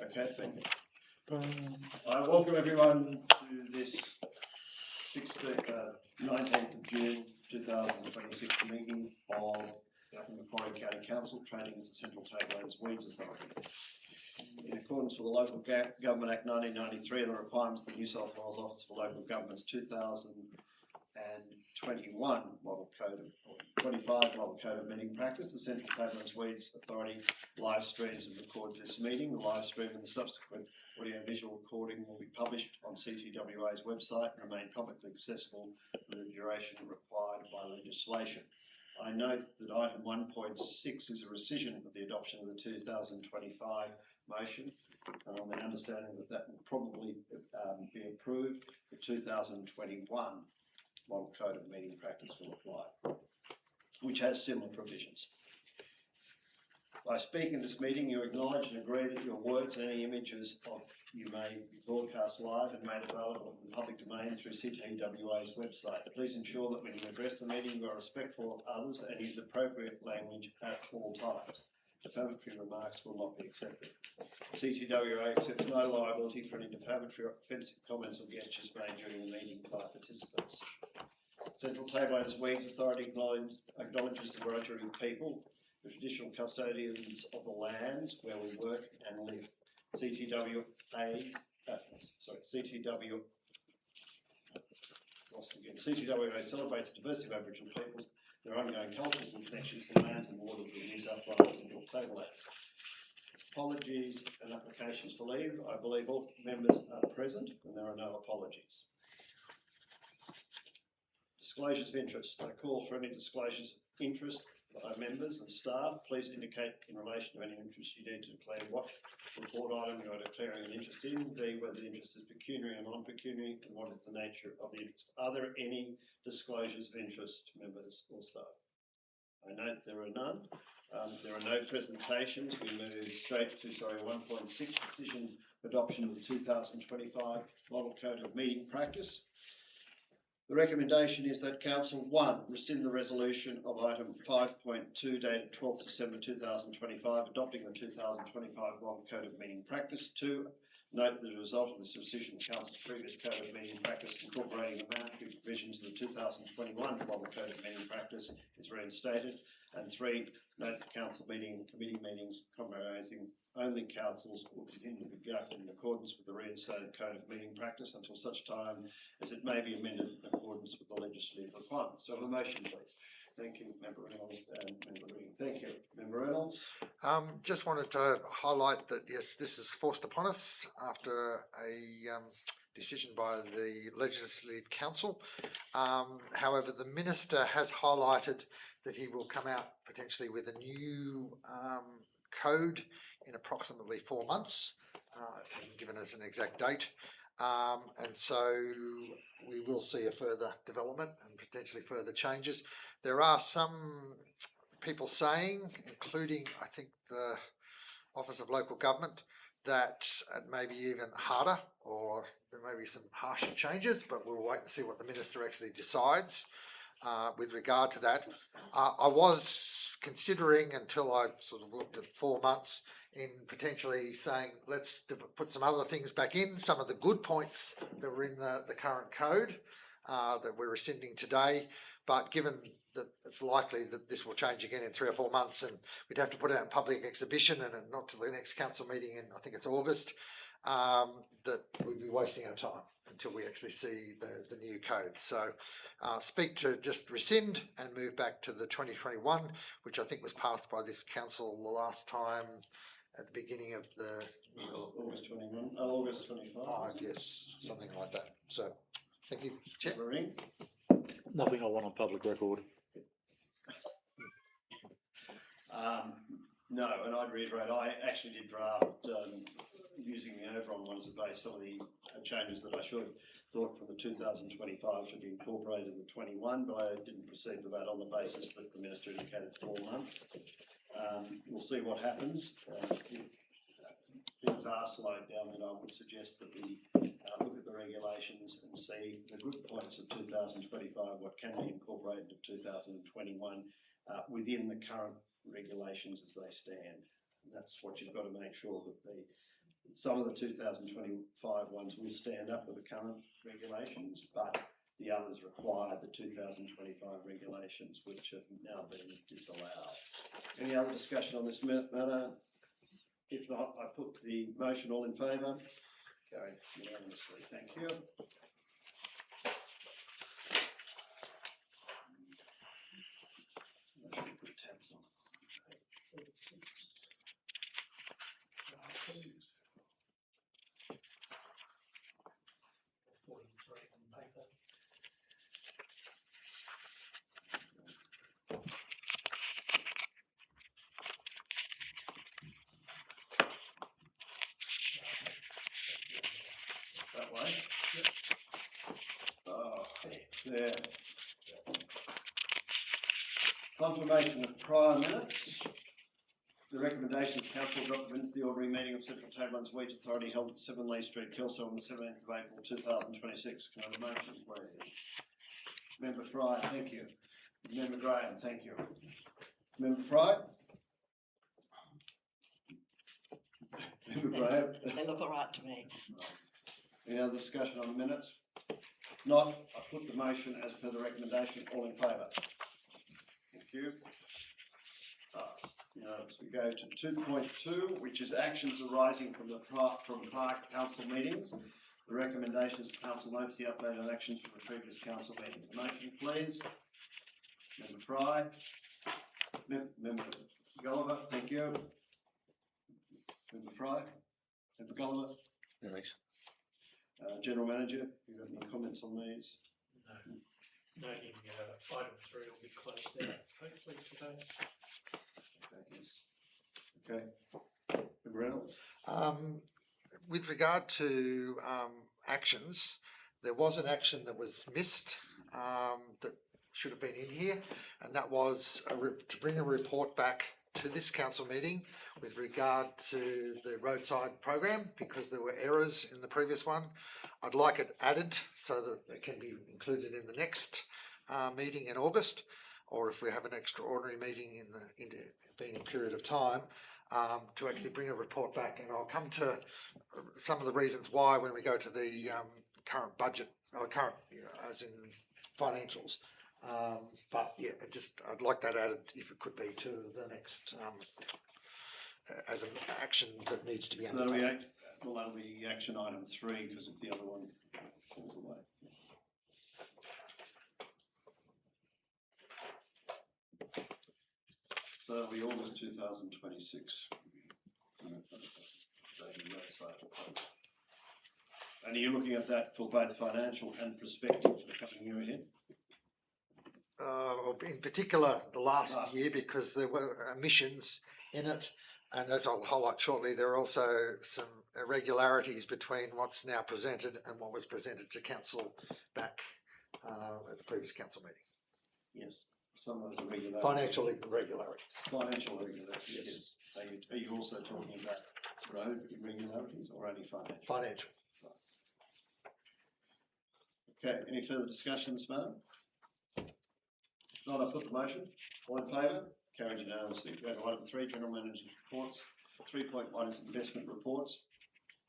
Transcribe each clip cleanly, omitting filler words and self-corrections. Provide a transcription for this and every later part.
Okay, thank you. I welcome everyone to this 19th of June 2026 meeting of the Macquarie County Council, trading as the Central Tablelands Weeds Authority. In accordance with the Local Government Act 1993 and the requirements of the New South Wales Office for Local Government's 2021 Model Code of 25 Model Code of Meeting Practice, the Central Tablelands Weeds Authority live streams and records this meeting. The live stream and the subsequent audio-visual recording will be published on CTWA's website and remain publicly accessible for the duration required by legislation. I note that item 1.6 is a rescission of the adoption of the 2025 motion, and on the understanding that that will probably be approved, the 2021 Model Code of Meeting Practice will apply, which has similar provisions. By speaking in this meeting, you acknowledge and agree that your words and any images of you may be broadcast live and made available in the public domain through CTWA's website. Please ensure that when you address the meeting, you are respectful of others and use appropriate language at all times. Defamatory remarks will not be accepted. CTWA accepts no liability for any defamatory or offensive comments or gestures made during the meeting by participants. Central Tablelands Weeds Authority acknowledges the Wiradjuri people, the traditional custodians of the lands where we work and live. CTWA celebrates the diversity of Aboriginal peoples, their ongoing cultures and connections to the lands and waters of the New South Wales Central Tablelands. Apologies and applications for leave. I believe all members are present and there are no apologies. Disclosures of interest. I call for any disclosures of interest by members and staff. Please indicate in relation to any interest you need to declare what report item you are declaring an interest in, B, whether the interest is pecuniary or non-pecuniary, and what is the nature of the interest. Are there any disclosures of interest to members or staff? I note there are none. There are no presentations. We move straight to 1.6, decision adoption of the 2025 Model Code of Meeting Practice. The recommendation is that Council 1 rescind the resolution of item 5.2 dated 12th December 2025 adopting the 2025 Model Code of Meeting Practice. 2. Note that as a result of this rescission, Council's previous Code of Meeting Practice incorporating the mandatory provisions of the 2021 Model Code of Meeting Practice is reinstated. And 3. Note that Council meeting and committee meetings comprising only councils will continue to be conducted in accordance with the reinstated Code of Meeting Practice until such time as it may be amended in accordance with the legislative requirements. So, a motion, please. Thank you, Member Reynolds and Member Reading. Thank you, Member Reynolds. Just wanted to highlight that yes, this is forced upon us after a decision by the Legislative Council. However, the Minister has highlighted that he will come out potentially with a new code in approximately 4 months. Hasn't given us an exact date. And so we will see a further development and potentially further changes. There are some people saying, including I think the Office of Local Government, that it may be even harder or there may be some harsher changes, but we'll wait and see what the Minister actually decides with regard to that. I was considering, until I sort of looked at 4 months, in potentially saying let's put some other things back in, some of the good points that were in the current code that we're rescinding today, but given that it's likely that this will change again in 3 or 4 months and we'd have to put out a public exhibition and not till the next council meeting in, I think it's August, that we'd be wasting our time until we actually see the new code. So speak to just rescind and move back to the 2021, which I think was passed by this council the last time at the beginning of the August 21, August 25. Yes, something like that. So thank you, Chair. Nothing I want on public record. No, and I'd reiterate, I actually did draft using the overall ones as a base, some of the changes that I should have thought from the 2025 should be incorporated in the 21, but I didn't proceed with that on the basis that the Minister indicated 4 months. We'll see what happens. If things are slowed down, then I would suggest that we look at the regulations and see the good points of 2025, what can be incorporated to 2021 within the current regulations as they stand. And that's what you've got to make sure that the some of the 2025 ones will stand up with the current regulations, but the others require the 2025 regulations, which have now been disallowed. Any other discussion on this matter? If not, I put the motion. All in favour? Carried unanimously. Thank you. Put tabs on. That way? Oh, there. Confirmation of prior minutes. The recommendation of council documents, the ordinary meeting of Central Tablelands Wage Authority held at 7 Lee Street, Kelso on the 17th of April 2026. Can I have a motion, please? Member Fry, thank you. Member Graham, thank you. Member Fry? Member Graham? They look all right to me. Any other discussion on the minutes? Not, I put the motion as per the recommendation. All in favour? Thank you. Passed. Now, as we go to 2.2, which is actions arising from prior council meetings. The recommendations of council notes the update on actions from the previous council meeting. Motion, please. Member Fry. Member Gulliver, thank you. Member Fry. Member Gulliver. No, thanks. General Manager, you got any comments on these? No. Noting item 3 will be closed out hopefully today. Okay. Member Reynolds? With regard to actions, there was an action that was missed that should have been in here, and that was to bring a report back to this council meeting with regard to the roadside program, because there were errors in the previous one. I'd like it added so that it can be included in the next meeting in August, or if we have an extraordinary meeting in the intervening period of time, to actually bring a report back. And I'll come to some of the reasons why when we go to the current budget, or current, as in financials. But yeah, I'd like that added, if it could be, to the next as an action that needs to be undertaken. That'll be action item 3 because if the other one falls away. So that'll be August 2026. And are you looking at that for both financial and prospective for the coming year ahead? In particular, the last year, because there were omissions in it, and as I'll highlight shortly, there are also some irregularities between what's now presented and what was presented to council back at the previous council meeting. Yes, some of those irregularities. Financial irregularities. Financial irregularities, yes. Are you also talking about road irregularities or only financial? Financial. Okay, any further discussion on this matter? If not, I put the motion. All in favour? Carried unanimously. We go to item 3, General Manager's reports. 3.1 is investment reports.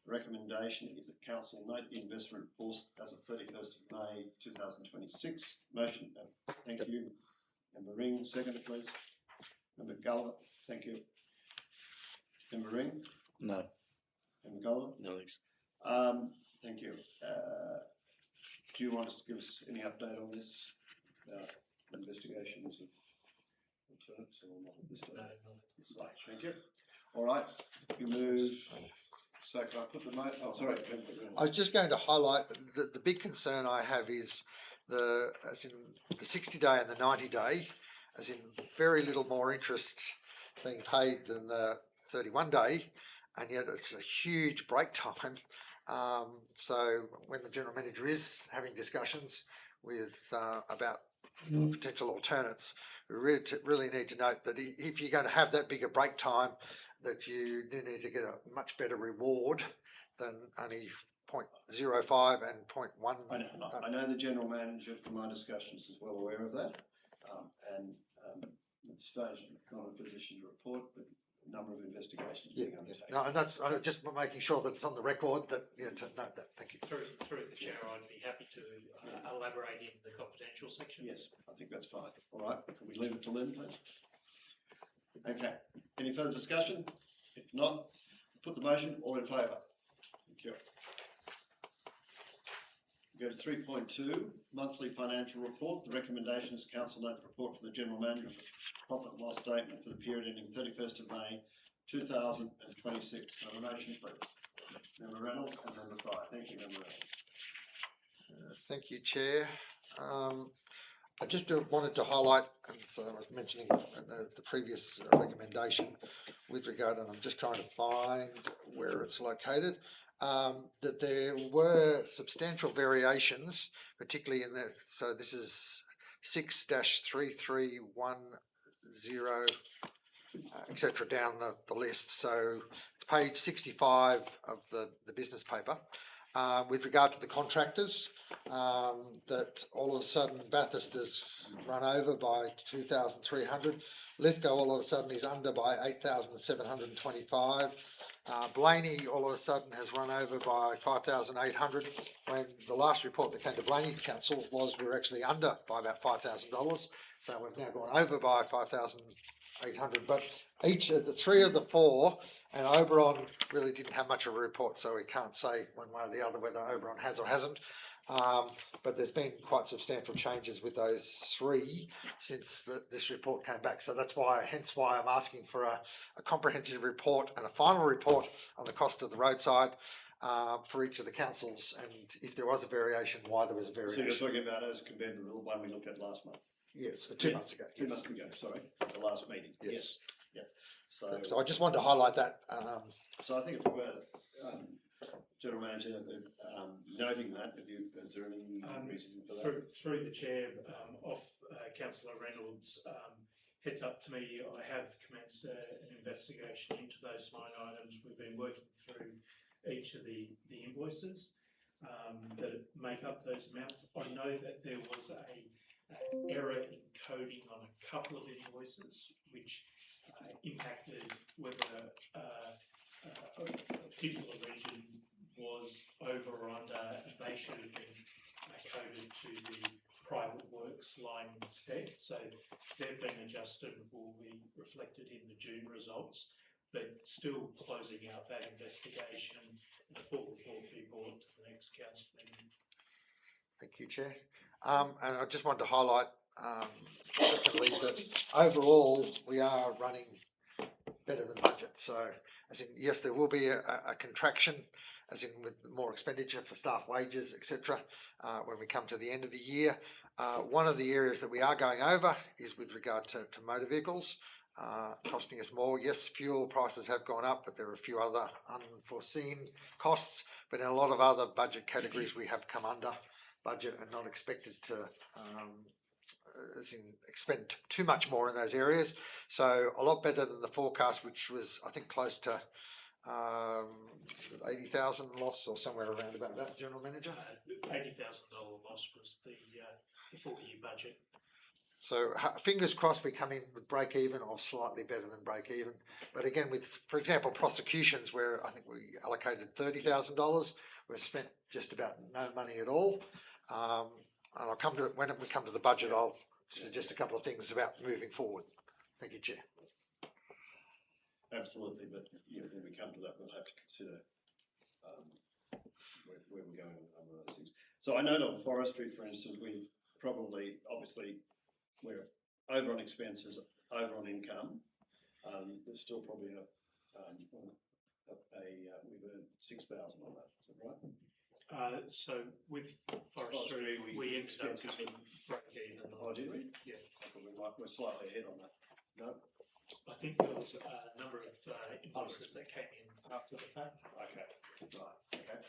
The recommendation is that council note the investment reports as of 31st of May 2026. Motion. Thank you. Member Ring, second please. Member Gulliver, thank you. Member Ring? No. Member Gulliver? No, thanks. Thank you. Do you want us to give us any update on this? Investigations of alternates or not at this stage? No, not at this stage. Thank you. All right, you move. So can I put the motion? Oh, sorry. I was just going to highlight that the big concern I have is as in the 60-day and the 90-day, as in very little more interest being paid than the 31-day, and yet it's a huge break time. So when the General Manager is having discussions with about potential alternates, we really need to note that if you're going to have that bigger break time, that you do need to get a much better reward than only 0.05 and 0.1. I know the General Manager from my discussions is well aware of that, and at the stage I'm not in a position to report, but number of investigations Yeah, being undertaken. no, and that's just making sure that it's on the record that, to note that. Thank you. Through the chair, I'd be happy to elaborate in the confidential section. Yes, I think that's fine. All right, can we leave it till then, please? Okay, any further discussion? If not, put the motion, all in favour? Thank you. Go to 3.2, monthly financial report. The recommendation is council note the report from the general manager of the profit and loss statement for the period ending 31st of May 2026. Nomination, please. Member Reynolds and Member Fry. Thank you, Member Reynolds. Thank you, Chair. I just wanted to highlight, and so I was mentioning the previous recommendation with regard, and I'm just trying to find where it's located, that there were substantial variations, particularly in the, so this is 6-3310, etc. down the list. So it's page 65 of the business paper. With regard to the contractors, that all of a sudden Bathurst has run over by 2,300. Lithgow all of a sudden is under by 8,725. Blaney all of a sudden has run over by 5,800. When the last report that came to Blaney Council was we were actually under by about $5,000. So we've now gone over by 5,800. But each of the three of the four, and Oberon really didn't have much of a report, so we can't say one way or the other whether Oberon has or hasn't. But there's been quite substantial changes with those three since this report came back. So that's why, hence why I'm asking for a comprehensive report and a final report on the cost of the roadside for each of the councils, and if there was a variation, why there was a variation. So you're talking about as compared to the one we looked at last month? Yes, 2 months ago. Two months ago, sorry, the last meeting. Yes. Yeah. So I just wanted to highlight that. So I think it's worth, General Manager, noting that. Is there any reason for that? Through the chair, Councillor Reynolds heads up to me. I have commenced an investigation into those line items. We've been working through each of the invoices that make up those amounts. I know that there was a error in coding on a couple of invoices, which impacted whether a particular region was over or under, and they should have been coded to the private works line instead. So they've been adjusted and will be reflected in the June results, but still closing out that investigation, and a full report will be brought to the next council meeting. Thank you, Chair. And I just wanted to highlight, secondly, that overall we are running better than budget. So, as in, yes, there will be a contraction, as in with more expenditure for staff wages, etc. When we come to the end of the year. One of the areas that we are going over is with regard to motor vehicles, costing us more. Yes, fuel prices have gone up, but there are a few other unforeseen costs. But in a lot of other budget categories, we have come under budget and not expected to expend too much more in those areas. So a lot better than the forecast, which was, I think, close to 80,000 loss or somewhere around about that, General Manager? $80,000 loss was the full year budget. So fingers crossed we come in with break even or slightly better than break even. But again, with, for example, prosecutions, where I think we allocated $30,000, we've spent just about no money at all. And I'll come to it when we come to the budget. I'll suggest a couple of things about moving forward. Thank you, Chair. Absolutely, but when we come to that, we'll have to consider where we're going with a number of those things. So I know on forestry, for instance, we've probably, obviously, we're over on expenses, over on income. There's still probably we've earned 6,000 on that. Is that right? So with forestry, we ended up coming break even. Oh, did we? Yeah. I thought we're slightly ahead on that. No? I think there was a number of invoices that came in after the fact. Okay, right, okay.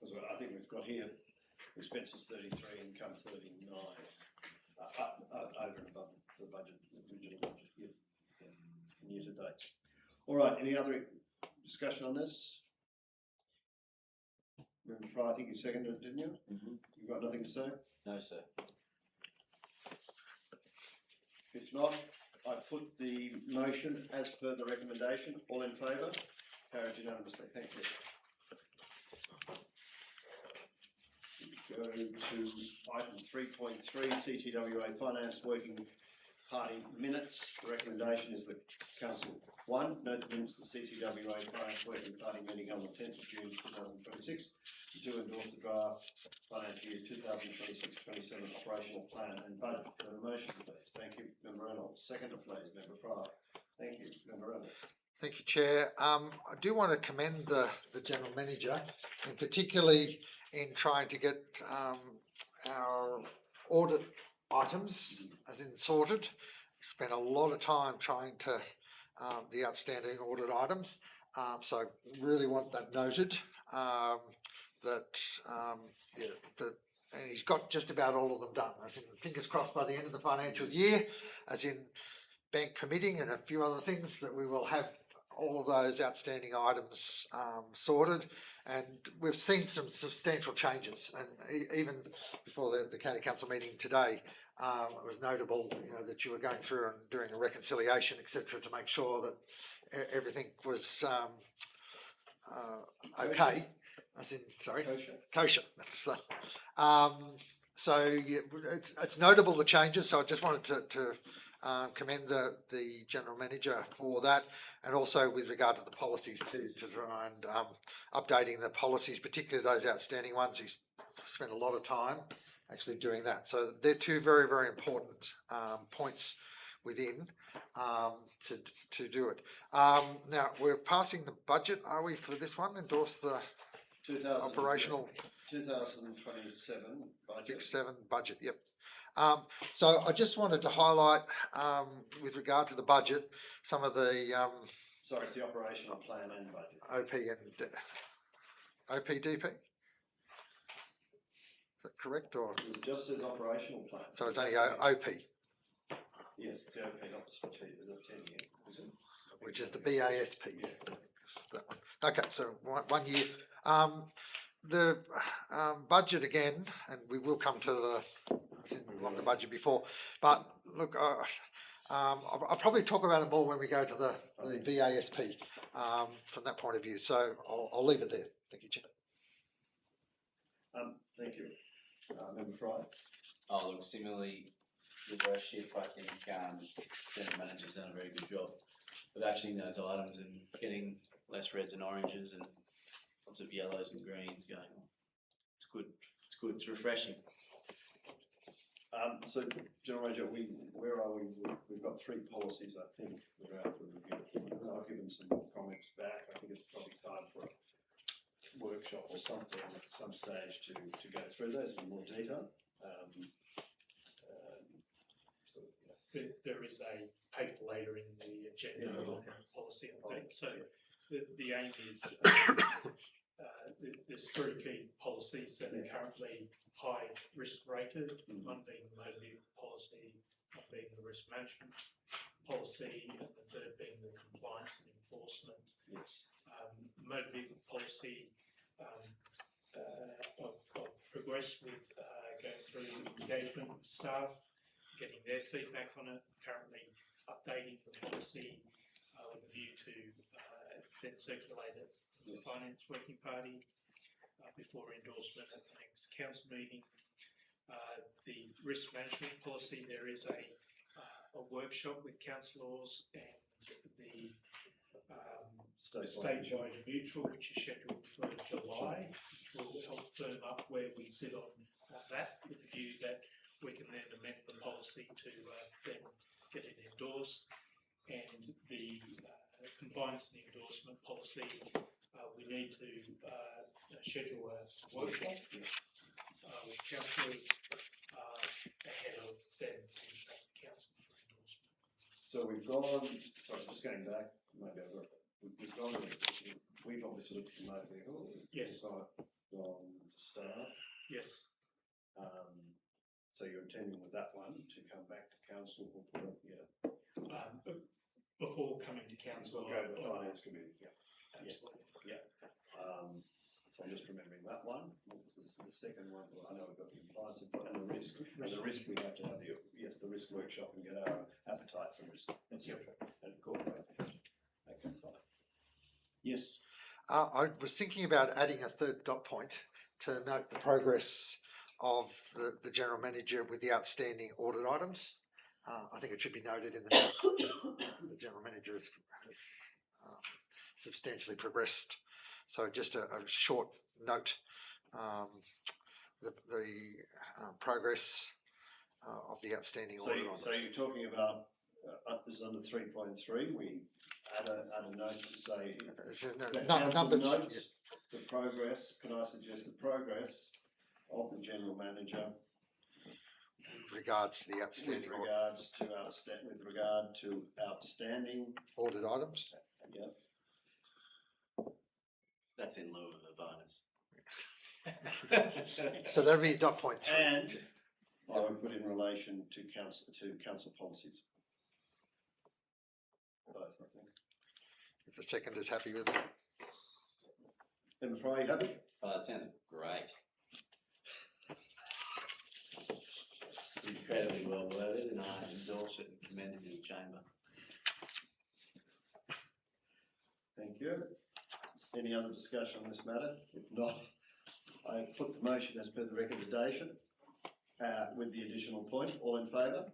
Because I think we've got here, expenses 33, income 39, over and above the budget, the original budget year to date. All right, any other discussion on this? Member Fry, I think you seconded it, didn't you? Mm-hmm. You've got nothing to say? No, sir. If not, I put the motion as per the recommendation. All in favour? Carried unanimously. Thank you. Go to item 3.3, CTWA Finance Working Party Minutes. The recommendation is that Council 1, note the minutes of the CTWA Finance Working Party meeting on the 10th of June 2026. 2, endorse the draft financial year 2026-27 operational plan and budget. For the motion, please. Thank you, Member Reynolds. Seconder, please, Member Fry. Thank you, Member Reynolds. Thank you, Chair. I do want to commend the General Manager, and particularly in trying to get our audit items, as in sorted. Spent a lot of time trying to the outstanding audit items. So really want that noted. And he's got just about all of them done. As in, fingers crossed by the end of the financial year, as in bank permitting and a few other things, that we will have all of those outstanding items sorted. And we've seen some substantial changes, and even before the County Council meeting today, it was notable, that you were going through and doing a reconciliation, etc., to make sure that everything was okay. As in, sorry, kosher. That's the. So yeah, it's notable, the changes. So I just wanted to commend the General Manager for that, and also with regard to the policies too, to try and updating the policies, particularly those outstanding ones. He's spent a lot of time actually doing that. So they're two very, very important points within to do it. Now we're passing the budget, are we, for this one? Endorse the operational 2027 budget. 7 budget. Yep. So I just wanted to highlight, with regard to the budget, some of the Sorry, it's the operational plan and budget. OP and OPDP. Is that correct, or It just says operational plan. so it's only OP, Yes, it's the OP, not the strategic, the 10 year, is it? which is the BASP. Yeah, it's that one. Okay, so 1 year. The budget again, and we will come to the. We've got the budget before, but look, I'll probably talk about it more when we go to the BASP from that point of view. So I'll leave it there. Thank you, Chair. Thank you. Member Fry. Oh, look, similarly, with our shift, I think General Manager's done a very good job of actioning those items and getting less reds and oranges and lots of yellows and greens going on. It's good. It's good. It's refreshing. So, General Manager, where are we? We've got 3 policies, I think, that are out for review. I've given some comments back. I think it's probably time for a workshop or something at some stage to go through those in more detail. There is a paper later in the agenda on policy update. So the aim is there's 3 key policies that are currently high risk rated, one being the motor vehicle policy, one being the risk management policy, and the third being the compliance and enforcement. Yes. Motor vehicle policy, I've progressed with going through engagement with staff, getting their feedback on it, currently updating the policy with a view to then circulate it to the Finance Working Party before endorsement at the next council meeting. The risk management policy, there is a workshop with councillors and the statewide mutual, which is scheduled for July, which will help firm up where we sit on that, with the view that we can then amend the policy to then get it endorsed. And the compliance and endorsement policy, we need to schedule a workshop with councillors ahead of then finishing up the council for endorsement. So we've gone, sorry, just going back, maybe we've gone, we've obviously looked at motor vehicle. Yes. Gone staff. Yes. So you're intending with that one to come back to council or put it, Before coming to council. We'll go to the finance committee, yeah. Absolutely. Yeah. So I'm just remembering that one. What was this? The second one, well, I know we've got the compliance and the risk, and the risk we have to have the, yes, the risk workshop and get our appetite for risk, etc. And incorporate. Okay, fine. Yes. I was thinking about adding a third dot point to note the progress of the general manager with the outstanding audit items. I think it should be noted in the minutes that the general manager has substantially progressed. So just a short note, the progress of the outstanding audit items. So you're talking about this is under 3.3. We add a note to say the council notes the progress. Can I suggest the progress of the general manager with regards to the outstanding with regard to outstanding audit items? Yeah. That's in lieu of a bonus. So that'll be dot point 3. And I would put in relation to council policies. Both, I think. If the second is happy with it. Member Fry, you happy? Oh, that sounds great. Incredibly well worded, and I endorse it and commend it in the chamber. Thank you. Any other discussion on this matter? If not, I put the motion as per the recommendation with the additional point. All in favour?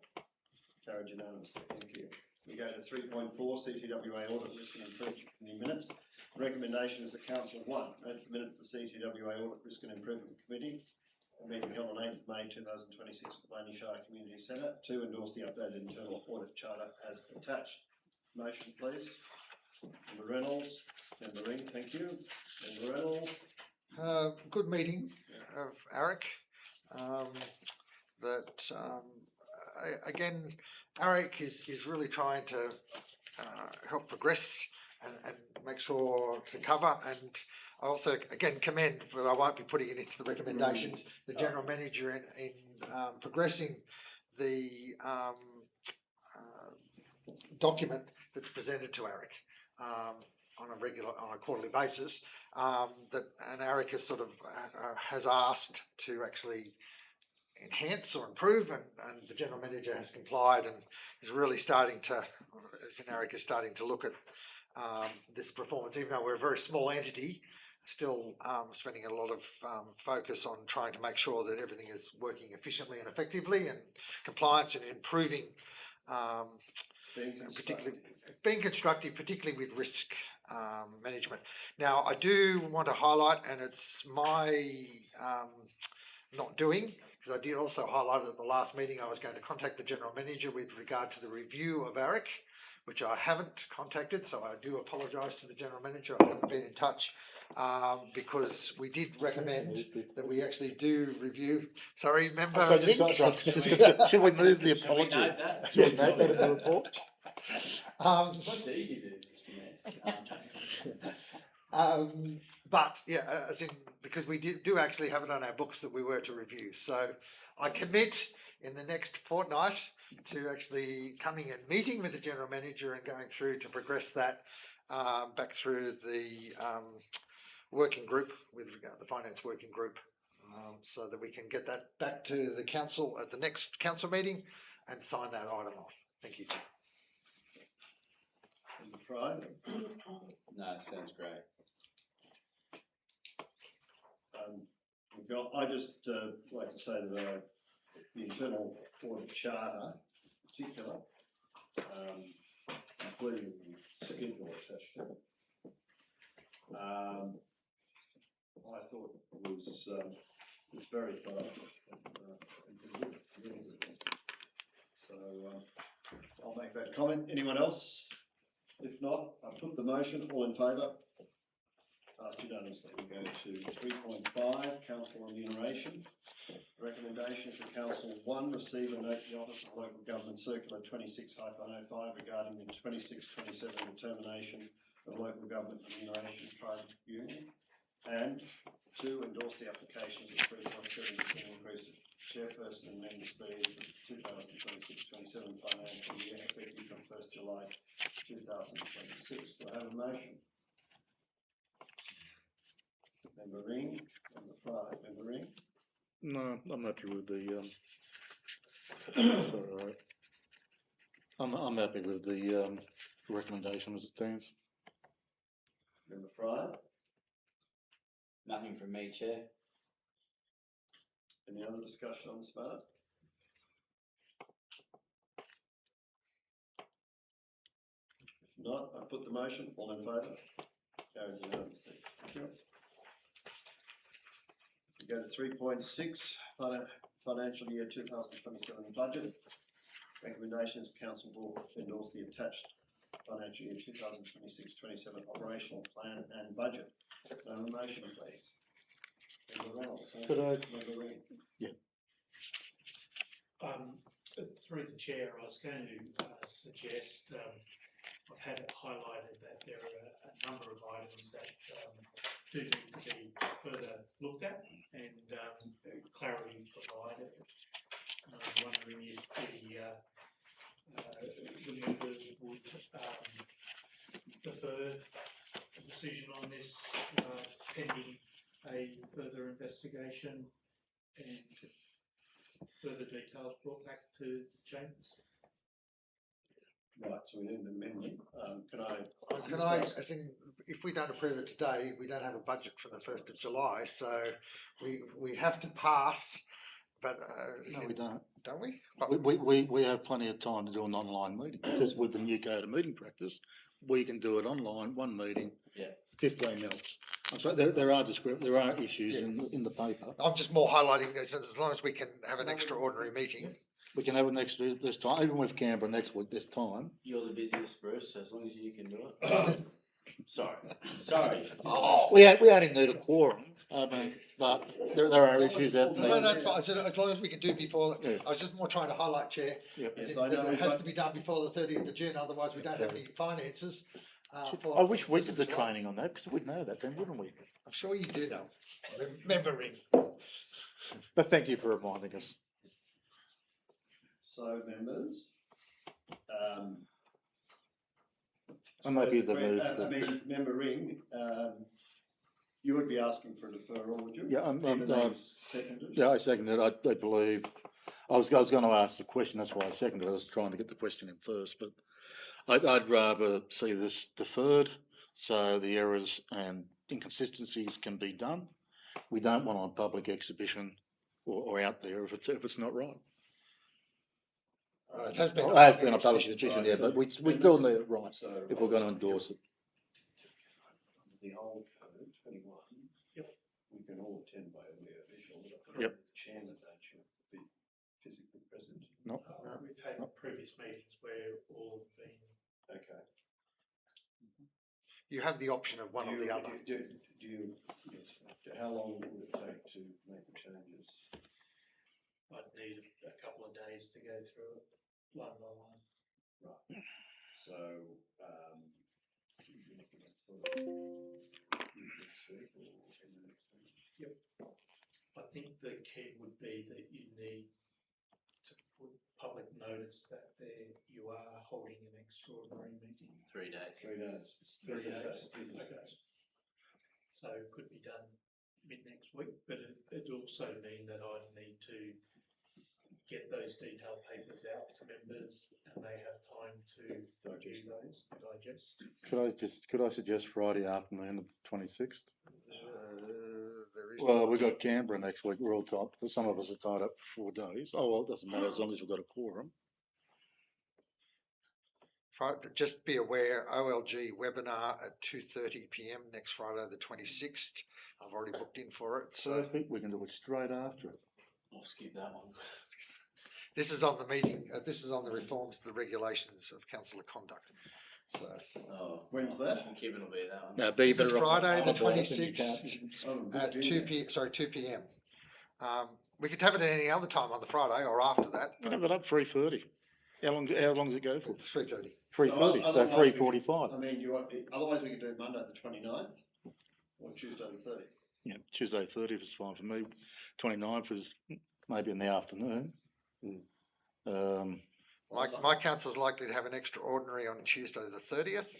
Carried unanimously. Thank you. We go to 3.4, CTWA audit risk and improvement committee minutes. Recommendation is the council 1. Notes the minutes of the CTWA audit risk and improvement committee. A meeting held on 8th May 2026 at the Blaney Shire Community Centre. 2. Endorse the updated internal audit charter as attached. Motion, please. Member Reynolds. Member Ring, thank you. Member Reynolds. Good meeting of Eric. Again, Eric is really trying to help progress and make sure to cover. And I also, again, commend, but I won't be putting it into the recommendations, the general manager in progressing the document that's presented to Eric on a quarterly basis. And Eric has sort of has asked to actually enhance or improve, and the general manager has complied and is really starting to, as Eric is starting to look at this performance, even though we're a very small entity, still spending a lot of focus on trying to make sure that everything is working efficiently and effectively, and compliance and improving, being constructive, particularly with risk management. Now, I do want to highlight, and it's my not doing, because I did also highlight at the last meeting I was going to contact the general manager with regard to the review of ARIC, which I haven't contacted, so I do apologise to the general manager. I haven't been in touch because we did recommend that we actually do review. Sorry, member. Should we move the Shall we apology? note that? Yeah, note that in the report. What do you do, Mr. Mayor? But yeah, as in, because we do actually have it on our books that we were to review. So I commit in the next fortnight to actually coming and meeting with the general manager and going through to progress that back through the working group with regard the finance working group, so that we can get that back to the council at the next council meeting and sign that item off. Thank you. Member Fry. No, it sounds great. I just like to say that the internal audit charter, in particular, including the schedule attached to it, I thought was very thorough and good, really good. So I'll make that comment. Anyone else? If not, I put the motion. All in favour? Passed unanimously. We go to 3.5, council remuneration. Recommendation for Council 1, receive and note the Office of Local Government Circular 26-05 regarding the 26-27 determination of local government remuneration tribunal. And 2, endorse the application of the 3.7% increase of chairperson and members' fees for the 2026-27 financial year effective from 1st July 2026. Do I have a motion? Member Ring, Member Fry, Member Ring. No, I'm happy with the, sorry, I'm happy with the, recommendation as it stands. Member Fry, Nothing from me, Chair. any other discussion on this matter? If not, I put the motion, all in favour? Carried unanimously. Thank you. We go to 3.6, financial year 2027 budget. Recommendations, council will endorse the attached financial year 2026-27 operational plan and budget. Can I have a motion, please? Member Reynolds, thank you. Could I- Member Ring. Through the chair, I was going to suggest, I've had it highlighted that there are a number of items that do need to be further looked at and clarity provided. I'm wondering if the members would defer a decision on this pending a further investigation and further details brought back to James. Right, so we need an amendment. Can I, as in, if we don't approve it today, we don't have a budget for the 1st of July, so we have to pass, but. No, we don't. Don't we? We have plenty of time to do an online meeting, because with the new code of meeting practice, we can do it online, one meeting. Yeah. 15 minutes. So there are issues in the paper. I'm just more highlighting this, as long as we can have an extraordinary meeting. We can have it next week this time, even with Canberra next week this time. You're the busiest, Bruce, so as long as you can do it. Sorry. Oh. We only need a quorum, I mean, but there are issues out No, there. that's fine. I said, as long as we can do before, Yeah. I was just more trying to highlight, Chair, Yeah. as Yes, in I know, that it has but- to be done before the 30th of June, otherwise we don't have any finances. I wish we did the training on that, because we'd know that then, wouldn't we? I'm sure you do know. Remembering. But thank you for reminding us. So members, I might be the suppose move I to- mean, Member Ring, you would be asking for a deferral, would you? Yeah, Even though you seconded? Yeah, I second it. I believe, I was going to ask the question, that's why I seconded it. I was trying to get the question in first, but I'd rather see this deferred so the errors and inconsistencies can be done. We don't want on public exhibition or out there if it's not right. It has been. It has been a public exhibition, yeah, but we still need it right So if we're going to endorse it. the old code, 21. Yep. We can all attend by audio visual, but Yep. the chairman, don't you, be physically present? No. We've had previous meetings where all have been. Okay. You have the option of one or the other. Do you, yes, how long would it take to make the changes? I'd need a couple of days to go through it one by one. Right, so, you're looking at sort of next week or in the next week? I think the key would be that you need to put public notice that you are holding an extraordinary meeting. 3 days. 3 days. It's 3 days. Business Okay. days. So it could be done mid next week, but it'd also mean that I'd need to get those detailed papers out to members and they have time to review those, digest. Could I suggest Friday afternoon, the 26th? There is. Well, we've got Canberra next week, we're all tied, some of us are tied up for 4 days. Oh, well, it doesn't matter as long as we've got a quorum. Just be aware, OLG webinar at 2:30 PM next Friday, the 26th. I've already booked in for it, So I so think we can do it straight after it. I'll skip that one. this is on the meeting, this is on the reforms to the regulations of councillor conduct. So, Oh, When's that? I'm keeping it'll be that one. Now, be This is better off- Friday, the Oh, boy, I think you 26th. can't. at 2 PM. We could have it at any other time on the Friday or after that, We can have it up 3:30. How long does it go for? 3:30. 3:30, so otherwise 3:45. I mean, otherwise we could do Monday the 29th or Tuesday the 30th. Yeah, Tuesday 30th is fine for me. 29th is maybe in the afternoon. My council's likely to have an extraordinary on Tuesday the 30th.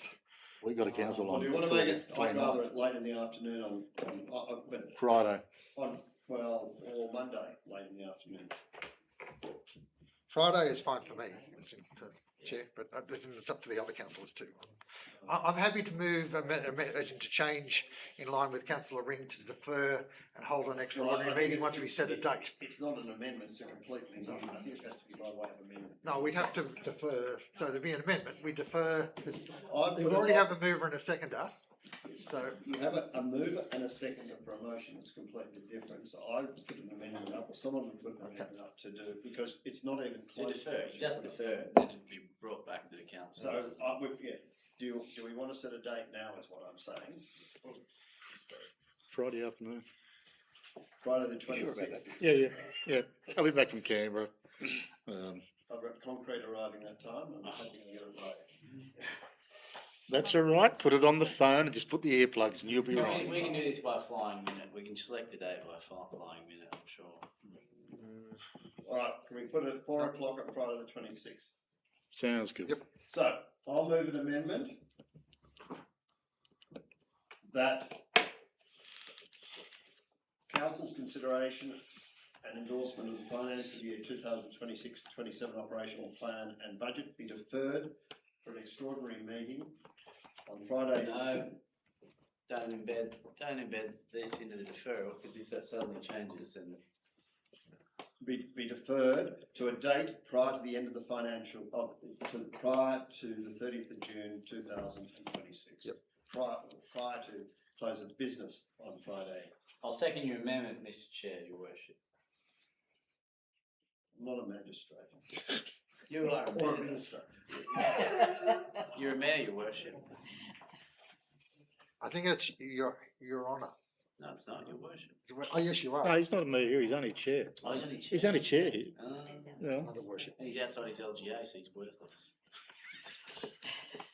We got a council Well, on. do you wanna make it, I'd 29th. rather it late in the afternoon but Friday. on, well, or Monday, late in the afternoon. Friday is fine for me, as in, Chair, but listen, it's up to the other councillors too. I'm happy to move, as in to change in line with councillor Ring to defer and hold an extraordinary meeting once we set a date. It's not an amendment, it's a completely new, I think it has to be by way of amendment. No, we'd have to defer, so there'd be an amendment, we defer, because I we put it already on- have a mover and a seconder, so, You have a mover and a seconder for a motion, it's completely different, so I would put an amendment up, or someone would put an amendment up to do it, because it's not even To close. defer, what you just put up. defer, and then it'd be brought back to the council. So, yeah, do we wanna set a date now, is what I'm saying? Friday afternoon. Friday the Sure about twenty-sixth. Yeah. I'll be back from Canberra. I've got concrete arriving that time, I'm hoping to get it right. That's all right. Put it on the phone and just put the earplugs and you'll be We right. can, we can do this by flying minute, we can select a date by flying minute, I'm sure. Alright, can we put it at 4 o'clock on Friday the twenty-sixth? Sounds good. Yep. So, I'll move an amendment that council's consideration and endorsement of the financial year 2026-27 operational plan and budget be deferred for an extraordinary meeting on Friday. No, don't embed this into the deferral, because if that suddenly changes, then Be deferred to a date prior to the end of the financial, prior to the 30th of June 2026. Yep. Prior to close of business on Friday. I'll second your amendment, Mr Chair, your worship. I'm not a magistrate. You are a Or mayor. administrator. You're a mayor, your worship. I think it's your honour. No, it's not, your worship. Oh, yes, you No, are. he's not a mayor, he's only chair. Oh, he's only chair. He's only chair here. Yeah. It's not a worship. And he's outside his LGA, so he's worthless.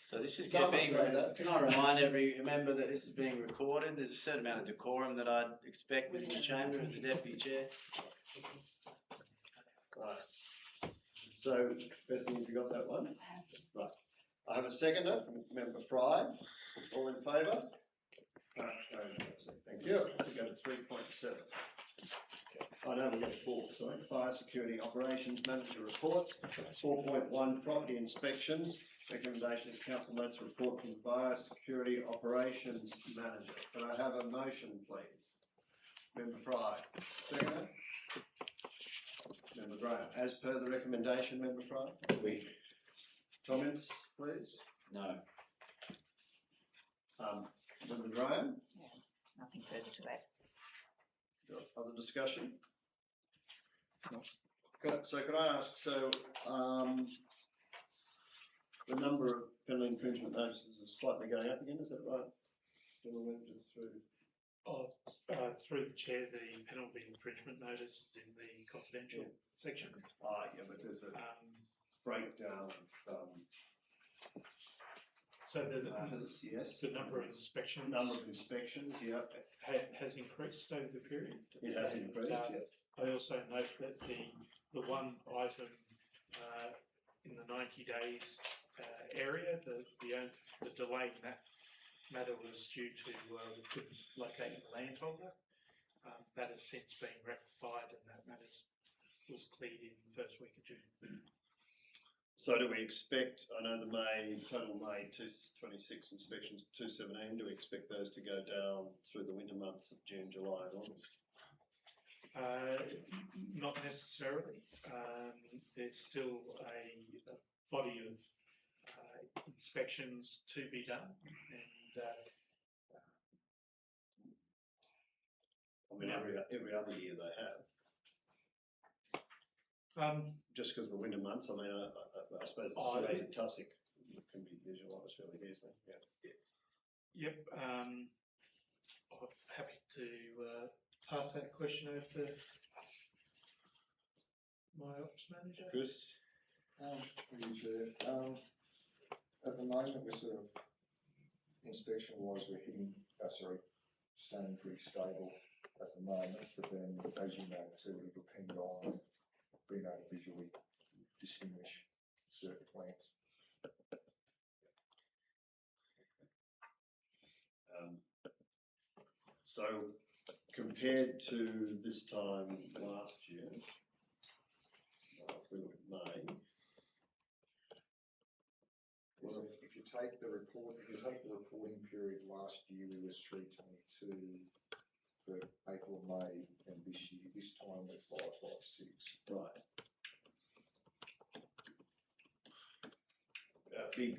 So this is Some being, would say that. can I remind every member that this is being recorded? There's a certain amount of decorum that I'd expect within the chamber as a deputy chair. Right. So, Bethany, have you got that one? Right. I have a seconder from member Fry. All in favour? Thank you. We go to 3.7. I know we got 4, sorry. Fire security operations manager reports. 4.1 property inspections. Recommendations, council notes report from fire security operations manager. Can I have a motion, please? Member Fry. Seconder? Member Graham. As per the recommendation, Member Fry. Comments, please? No. Member Graham? Nothing further to add. Got other discussion? No. So could I ask, the number of penalty infringement notices is slightly going up again, is that right? Through the chair, the penalty infringement notice is in the confidential section. Yeah, but there's a breakdown of, So the matters, yes. the number of inspections Number of inspections, yeah, has increased over the period. it has increased, yeah. I also note that the one item in the 90 days area, the delay in that matter was due to we couldn't locate the landholder. That has since been rectified and that matter was cleared in the first week of June. So do we expect, I know the total May 226 inspections, 217, do we expect those to go down through the winter months of June, July and August? Not necessarily. There's still a body of inspections to be done, and I mean, every other year they have. Just because the winter months, I mean, I suppose the Serrated Tussock can be visualised fairly easily, yeah. Yep. I'm happy to pass that question over to my ops manager. Chris? Through you, Chair. At the moment, we're sort of, inspection wise, we're staying pretty stable at the moment, but then, as you know, too, it'll depend on being able to visually distinguish certain plants. So compared to this time last year, if we look at May, Well, if you take the reporting period last year, we was 322 for April, May, and this year, this time we're 556. right. Big,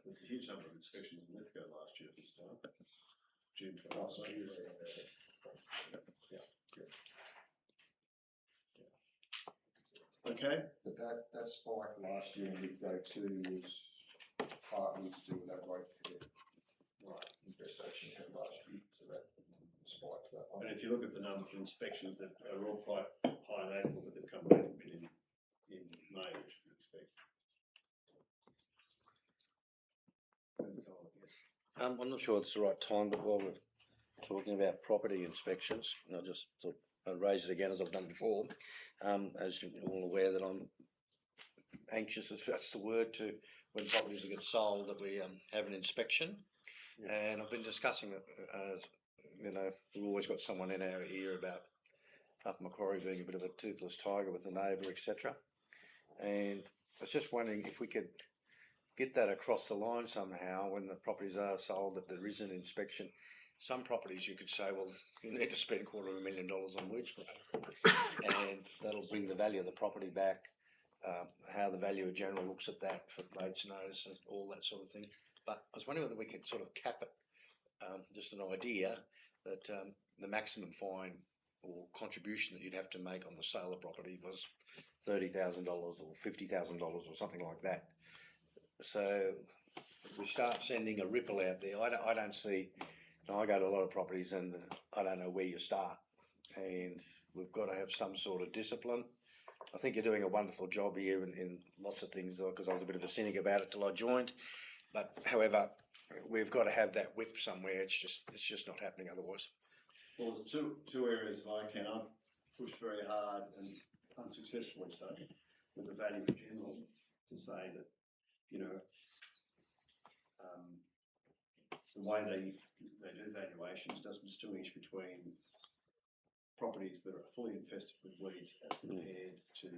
there's a huge number of inspections in Lithgow last year at this time, June Oh, so 20. you're Okay, But that spike last year in Lithgow too was partly to do with that rate infestation we had last year, so that spiked that and one. if you look at the number of inspections, they're all quite high in April, but they've come back a bit in May, which we expect. I'm not sure it's the right time, but while we're talking about property inspections, I just thought I'd raise it again as I've done before. As you're all aware that I'm anxious, if that's the word, to when properties get sold, that we have an inspection. And I've been discussing it, you know, we've always got someone in our ear about Upper Macquarie being a bit of a toothless tiger with the neighbour, etc. And I was just wondering if we could get that across the line somehow when the properties are sold, that there is an inspection. Some properties you could say, well, you need to spend $250,000 on weeds, and that'll bring the value of the property back. How the valuer general looks at that for rates notices, all that sort of thing. But I was wondering whether we could sort of cap it, just an idea that the maximum fine or contribution that you'd have to make on the sale of property was $30,000 or $50,000 or something like that. So we start sending a ripple out there. I don't see, I go to a lot of properties and I don't know where you start, and we've got to have some sort of discipline. I think you're doing a wonderful job here in lots of things, because I was a bit of a cynic about it till I joined. But however, we've got to have that whip somewhere. It's just not happening otherwise. Well, there's two areas if I can. I've pushed very hard and unsuccessfully so with the value general to say that, you know, the way they do valuations doesn't distinguish between properties that are fully infested with weeds as compared to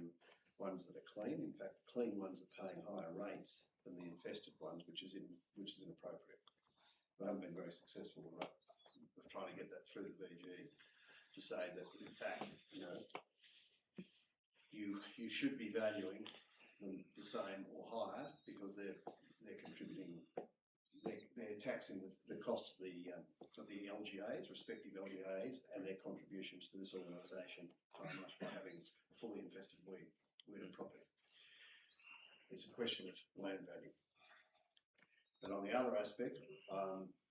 ones that are clean. In fact, the clean ones are paying higher rates than the infested ones, which is inappropriate. I haven't been very successful with trying to get that through the VG to say that in fact, you know, you should be valuing them the same or higher because they're contributing, they're taxing the cost of the LGAs, respective LGAs, and their contributions to this organisation far much by having fully infested weed and property. It's a question of land value. And on the other aspect,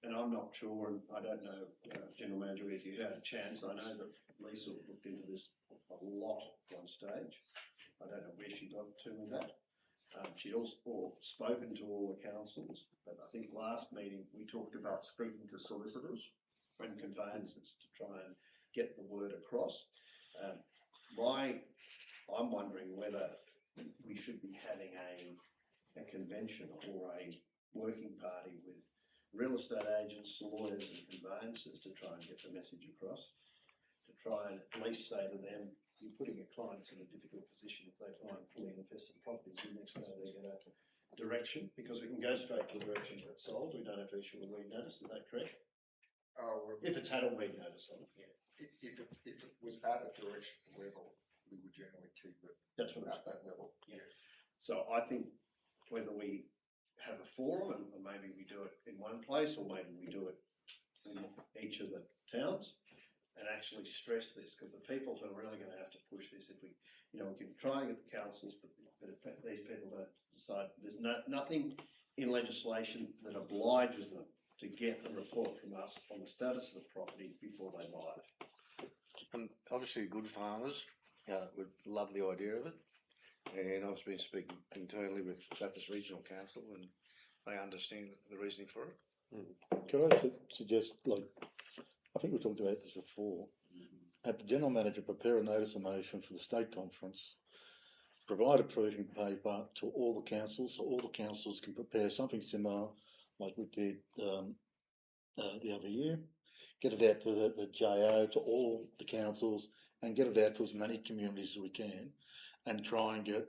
and I'm not sure, and I don't know, General Manager, if you had a chance, I know that Lisa looked into this a lot at one stage. I don't know where she got to with that. She also spoken to all the councils, but I think last meeting we talked about speaking to solicitors and conveyancers to try and get the word across. I'm wondering whether we should be having a convention or a working party with real estate agents, lawyers and conveyancers to try and get the message across, to try and at least say to them, you're putting your clients in a difficult position if they find fully infested properties and next day they get a direction, because we can go straight to the direction that's sold. We don't have to issue a weed notice, is that correct? If it's had a weed notice on it, yeah. If it was at a direction level, we would generally keep it That's what at that level. Yeah. So I think whether we have a forum and maybe we do it in one place or maybe we do it in each of the towns and actually stress this, because the people who are really going to have to push this, if we, you know, we can try and get the councils, but if these people don't decide, there's nothing in legislation that obliges them to get a report from us on the status of the property before they buy it. Obviously, good farmers would love the idea of it, and I've been speaking internally with Bathurst Regional Council, and they understand the reasoning for it. Could I suggest, like, I think we talked about this before, have the General Manager prepare a notice of motion for the State Conference, provide a briefing paper to all the councils, so all the councils can prepare something similar like we did the other year. Get it out to the JO, to all the councils, and get it out to as many communities as we can, and try and get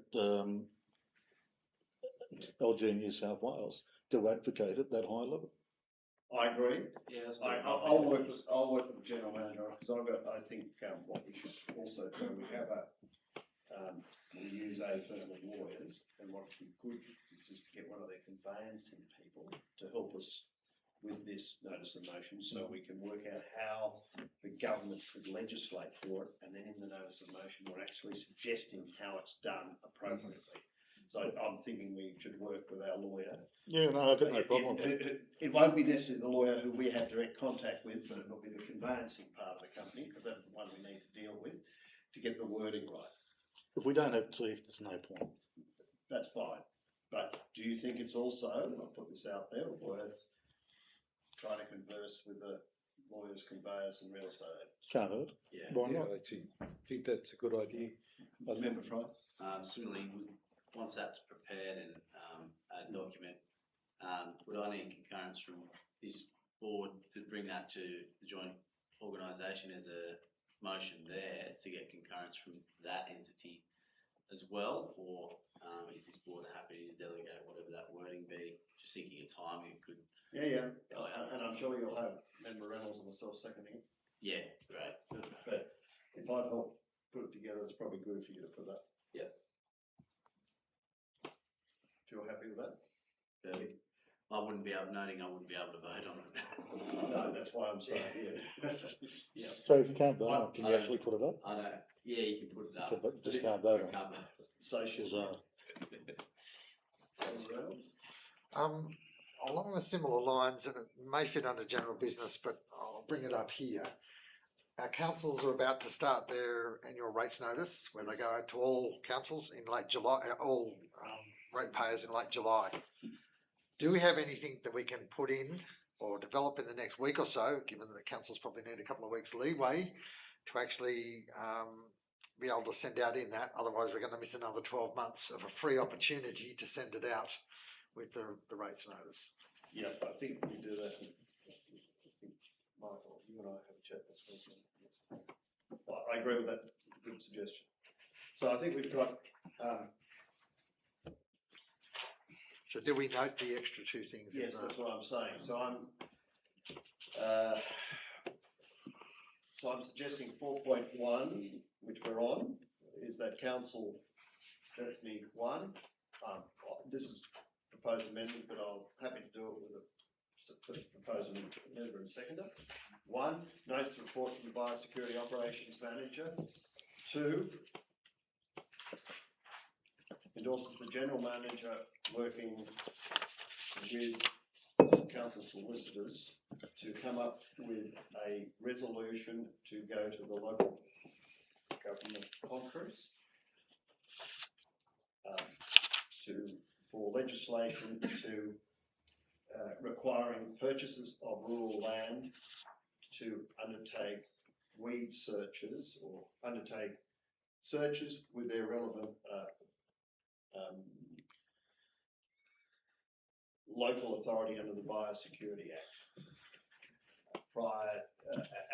LG New South Wales to advocate at that high level. I agree. Yeah, let's do I, it. I'll work with the general manager, because I think, what we should also do, we have we use a firm of lawyers, and what would be good is just to get one of their conveyancing people to help us with this notice of motion, so we can work out how the government could legislate for it, and then in the notice of motion, we're actually suggesting how it's done appropriately. So I'm thinking we should work with our lawyer. Yeah, no, I've got no problem. It won't be necessarily the lawyer who we have direct contact with, but it'll be the conveyancing part of the company, because that's the one we need to deal with, to get the wording right. If we don't have teeth, there's no point. That's fine. But do you think it's also, and I'll put this out there, worth trying to converse with the lawyers, conveyors and real estate agents? Can't hurt. Yeah. Why Yeah, not? I actually think that's a good idea. Member Fry? Similarly, once that's prepared and a document, would I need concurrence from this board to bring that to the joint organisation as a motion there to get concurrence from that entity as well, or is this board happy to delegate whatever that wording be? Just thinking of timing, it could. Yeah. And I'm sure you'll have Member Reynolds and myself seconding it. Yeah, great. But if I've helped put it together, it's probably good for you to put that. Yeah. If you're happy with that? Perfect. I wouldn't be able to vote on it. No, that's why I'm saying, yeah. Yeah. So if you can't vote on it, can you actually put it up? I know. Yeah, you can put it up. But just can't vote on it. Can't vote. Social. Along the similar lines, and it may fit under general business, but I'll bring it up here. Our councils are about to start their annual rates notice, where they go out to all councils in late July, all ratepayers in late July. Do we have anything that we can put in or develop in the next week or so, given that councils probably need a couple of weeks leeway to actually be able to send out in that? Otherwise, we're going to miss another 12 months of a free opportunity to send it out with the rates notice. Yeah, I think we do that. Michael, you and I have a chat this weekend. I agree with that. Good suggestion. So I think we've got. So do we note the extra two things? Yes, in that's what I'm saying. So I'm suggesting 4.1, which we're on, is that council Bethany 1. This is proposed amendment, but I'm happy to do it with a proposed member and seconder. 1, notes the report from the Biosecurity Operations Manager. 2, endorses the General Manager working with council solicitors to come up with a resolution to go to the local government conference for legislation to requiring purchasers of rural land to undertake weed searches or undertake searches with their relevant local authority under the Biosecurity Act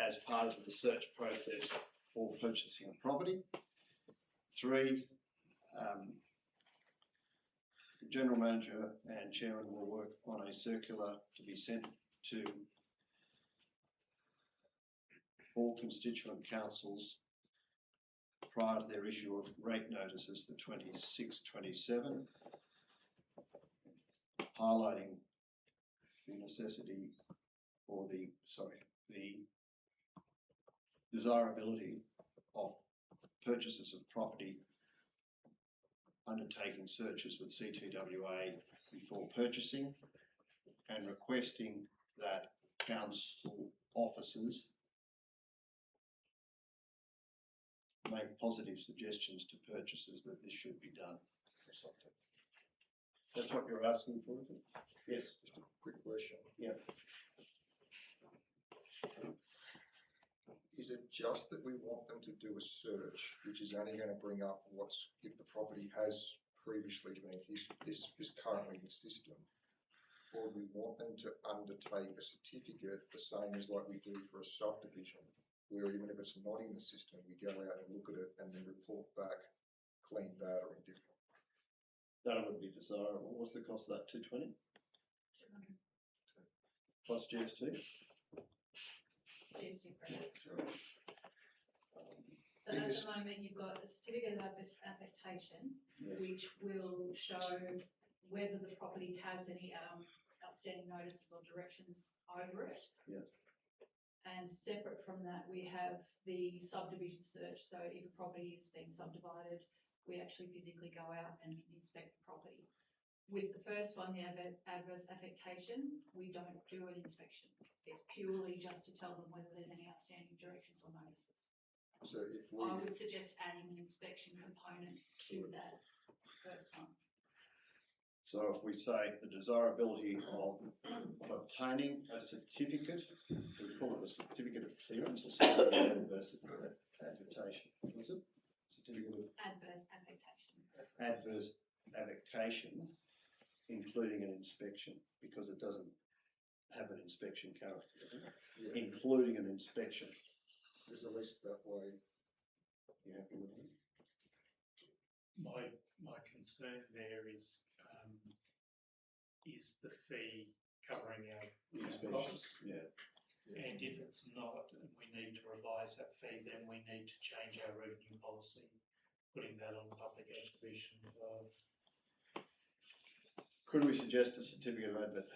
as part of the search process for purchasing a property. 3, the General Manager and Chairman will work on a circular to be sent to all constituent councils prior to their issue of rate notices for 26-27, highlighting the necessity or the desirability of purchases of property undertaking searches with CTWA before purchasing, and requesting that council officers make positive suggestions to purchasers that this should be done or something. That's what you're asking for, is it? Yes. Just a quick question. Yeah. Is it just that we want them to do a search, which is only going to bring up what's, if the property has previously been is currently in the system, or do we want them to undertake a certificate the same as like we do for a subdivision? Where even if it's not in the system, we go out and look at it and then report back clean, bad or indifferent. That would be desirable. What's the cost of that? 220 plus GST. GST credit. So at the moment, you've got a certificate of affectation, Yes. which will show whether the property has any outstanding notices or directions over it. Yes. And separate from that, we have the subdivision search. So if a property is being subdivided, we actually physically go out and inspect the property. With the first one, the adverse affectation, we don't do an inspection. It's purely just to tell them whether there's any outstanding directions or notices. So if we, I would suggest adding an inspection component to that first one. So if we say the desirability of obtaining a certificate, we call it a certificate of clearance or certificate of adverse affectation. Was it? Certificate of Adverse affectation. adverse affectation, including an inspection, because it doesn't have an inspection character, doesn't it? yeah, Including an inspection. there's at least that way. You happy with it? My concern there is the fee covering our costs? Yeah. And if it's not, and we need to revise that fee, then we need to change our revenue policy, putting that on public exhibition as well. Could we suggest a certificate of advert?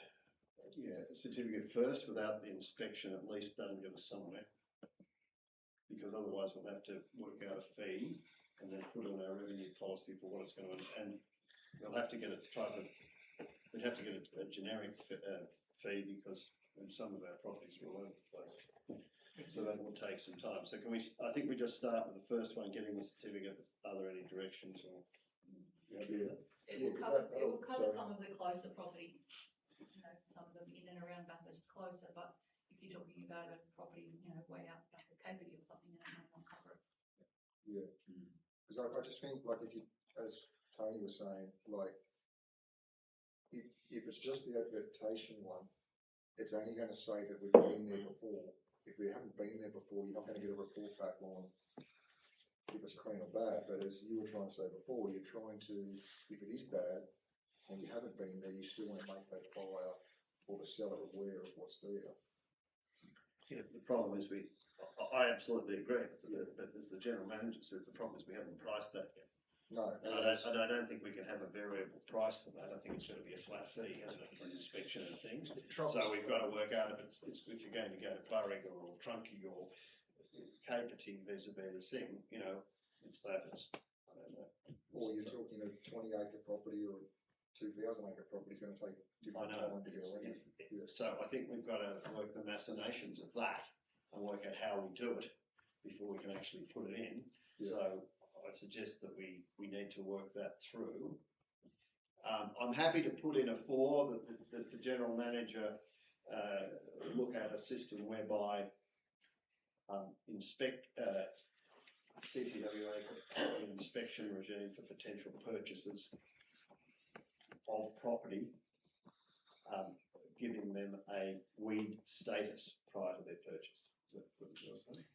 Yeah, a certificate first without the inspection at least doesn't get us somewhere. Because otherwise we'll have to work out a fee and then put on our revenue policy for what it's going to, and we'll have to get a we'd have to get a generic fee because some of our properties are all over the place. So that will take some time. So can we, I think we just start with the first one, getting the certificate. Are there any directions or? You happy with that? It Yeah, will 'cause cover sorry. some of the closer properties, you know, some of them in and around Bathurst closer, but if you're talking about a property, you know, way out back at Capity or something, then it might not cover it. Yeah, because I just think like if you, as Tony was saying, like if it's just the adaptation one, it's only going to say that we've been there before. If we haven't been there before, you're not going to get a report back on if it's clean or bad. But as you were trying to say before, you're trying to, if it is bad and you haven't been there, you still want to make that buyer or the seller aware of what's there. Yeah, the problem is I absolutely agree, but as the general manager said, the problem is we haven't priced that yet. No, And I don't think we can have a variable price for that. I think it's going to be a flat fee, hasn't it, for an inspection and things. So we've got to work out if if you're going to go to Burringer or Trunkie or Capity vis-a-vis the Sim, you know, it's that, I don't know. or you're talking a 20-acre property or 2,000-acre property is going to take different I know. time to get around. Yeah. So I think we've got to work the machinations of that and work out how we do it before we can actually put it in. Yeah. So I suggest that we need to work that through. I'm happy to put in a 4 that the general manager look at a system whereby CTWA an inspection regime for potential purchasers of property, giving them a weed status prior to their purchase. Is that what you're saying?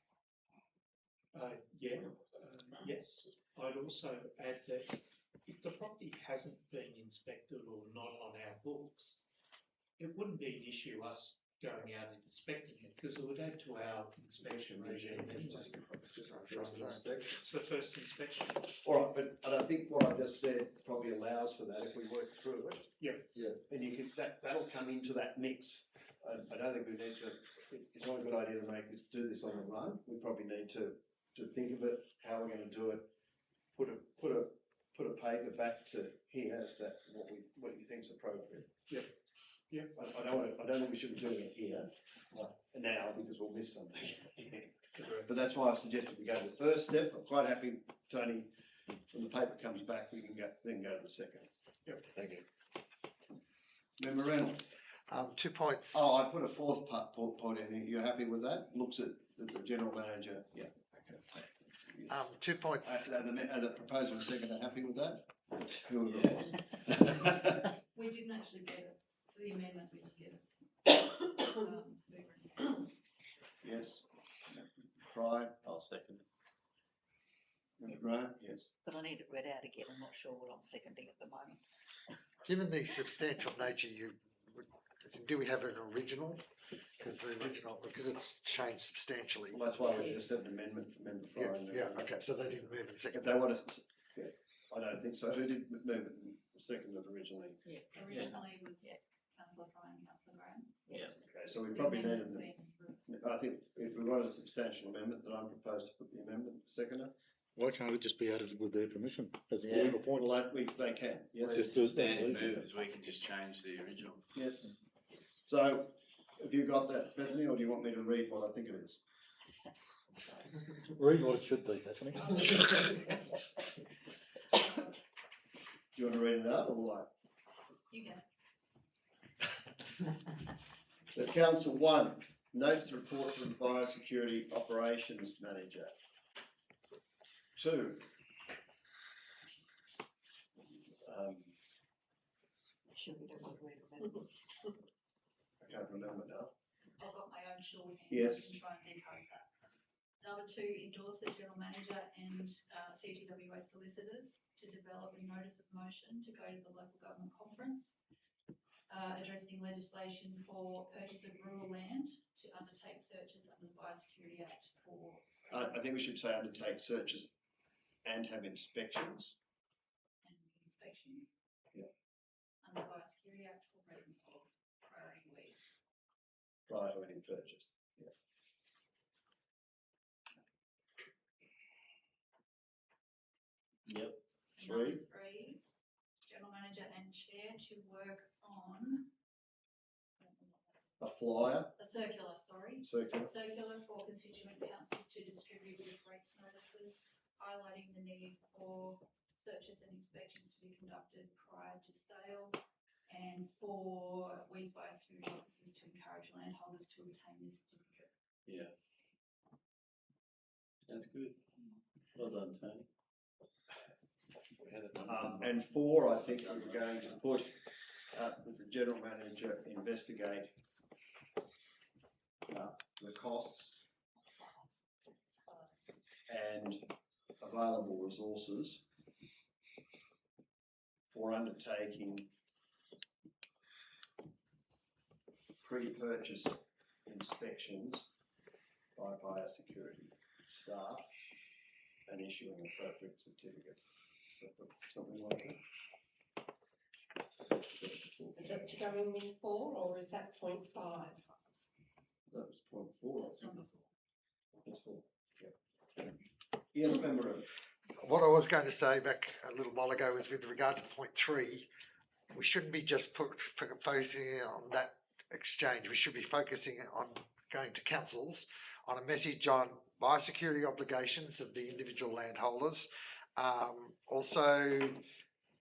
Yes. I'd also add that if the property hasn't been inspected or not on our books, it wouldn't be an issue us going out and inspecting it because it would add to our inspection regime anyway. It's the first inspection. All right, but I think what I just said probably allows for that if we work through it. Yeah. Yeah. And you can, that'll come into that mix. I don't think we need to, it's not a good idea to do this on the run. We probably need to think of it, how we're going to do it, put a paper back to here as to what you think's appropriate. Yeah. Yeah. I don't think we should be doing it here now because we'll miss something. But that's why I suggested we go to the first step. I'm quite happy, Tony, when the paper comes back, we can then go to the second. Yep. Thank you. Member Reynolds? 2 points. Oh, I put a fourth point in. You're happy with that? Looks at the general manager. Yeah. Okay. 2 points. Are the proposer and second happy with that? We didn't actually get For the amendment, we can get mover and seconder. Yes. Fry, I'll second. Member Graham, yes. But I need it read out again. I'm not sure what I'm seconding at the moment. Given the substantial nature, do we have an original? Because it's changed substantially. Well, that's why we just said an amendment for Member Fry. and Yeah, then- okay, so they didn't move in If second. they want to, yeah, I don't think so. Who did move it and second it originally? Originally was Yeah. councillor Fry and councillor Graham. Yeah. Okay, so we The probably need amendment's an, been- I think if we wanted a substantial amendment, then I propose to put the amendment seconder. Why can't it just be added with their permission? As Yeah. legal points? Well, they can, yes. Just do it Standard then. moves, we can just change the original. Yes. So, have you got that, Bethany, or do you want me to read what I think it is? Read what it should be, Bethany. Do you want to read it out or like? You can. The council, one, notes the report from the biosecurity operations manager. Two, Sure, we don't want to read it. I can't remember now. I've got my own shorthand. Yes. We can try and decode that. Number two, endorse the general manager and CTWA solicitors to develop a notice of motion to go to the local government conference, addressing legislation for purchase of rural land to undertake searches under the Biosecurity Act for. I think we should say undertake searches and have inspections. And inspections. Yeah. Under Biosecurity Act for presence of priority weeds. Prior to any purchase, yeah. Yep. Three, Number three, general manager and chair to work on a flyer, a circular, sorry. circular, Circular for constituent councils to distribute with rates notices, highlighting the need for searches and inspections to be conducted prior to sale, and for weeds biosecurity officers to encourage landholders to obtain this certificate. Yeah. Sounds good. Well done, Tony. and four, I think we're going to put, with the general manager, investigate the costs and available resources for undertaking pre-purchase inspections by biosecurity staff and issuing appropriate certificates. Something like that. Is that to go in with 4 or is that 0.5? That was point four, I That's think. number four. That's four, yeah. Yes, member Evans. What I was going to say back a little while ago was with regard to point 3, we shouldn't be just focusing on that exchange. We should be focusing on going to councils on a message on biosecurity obligations of the individual landholders. Also,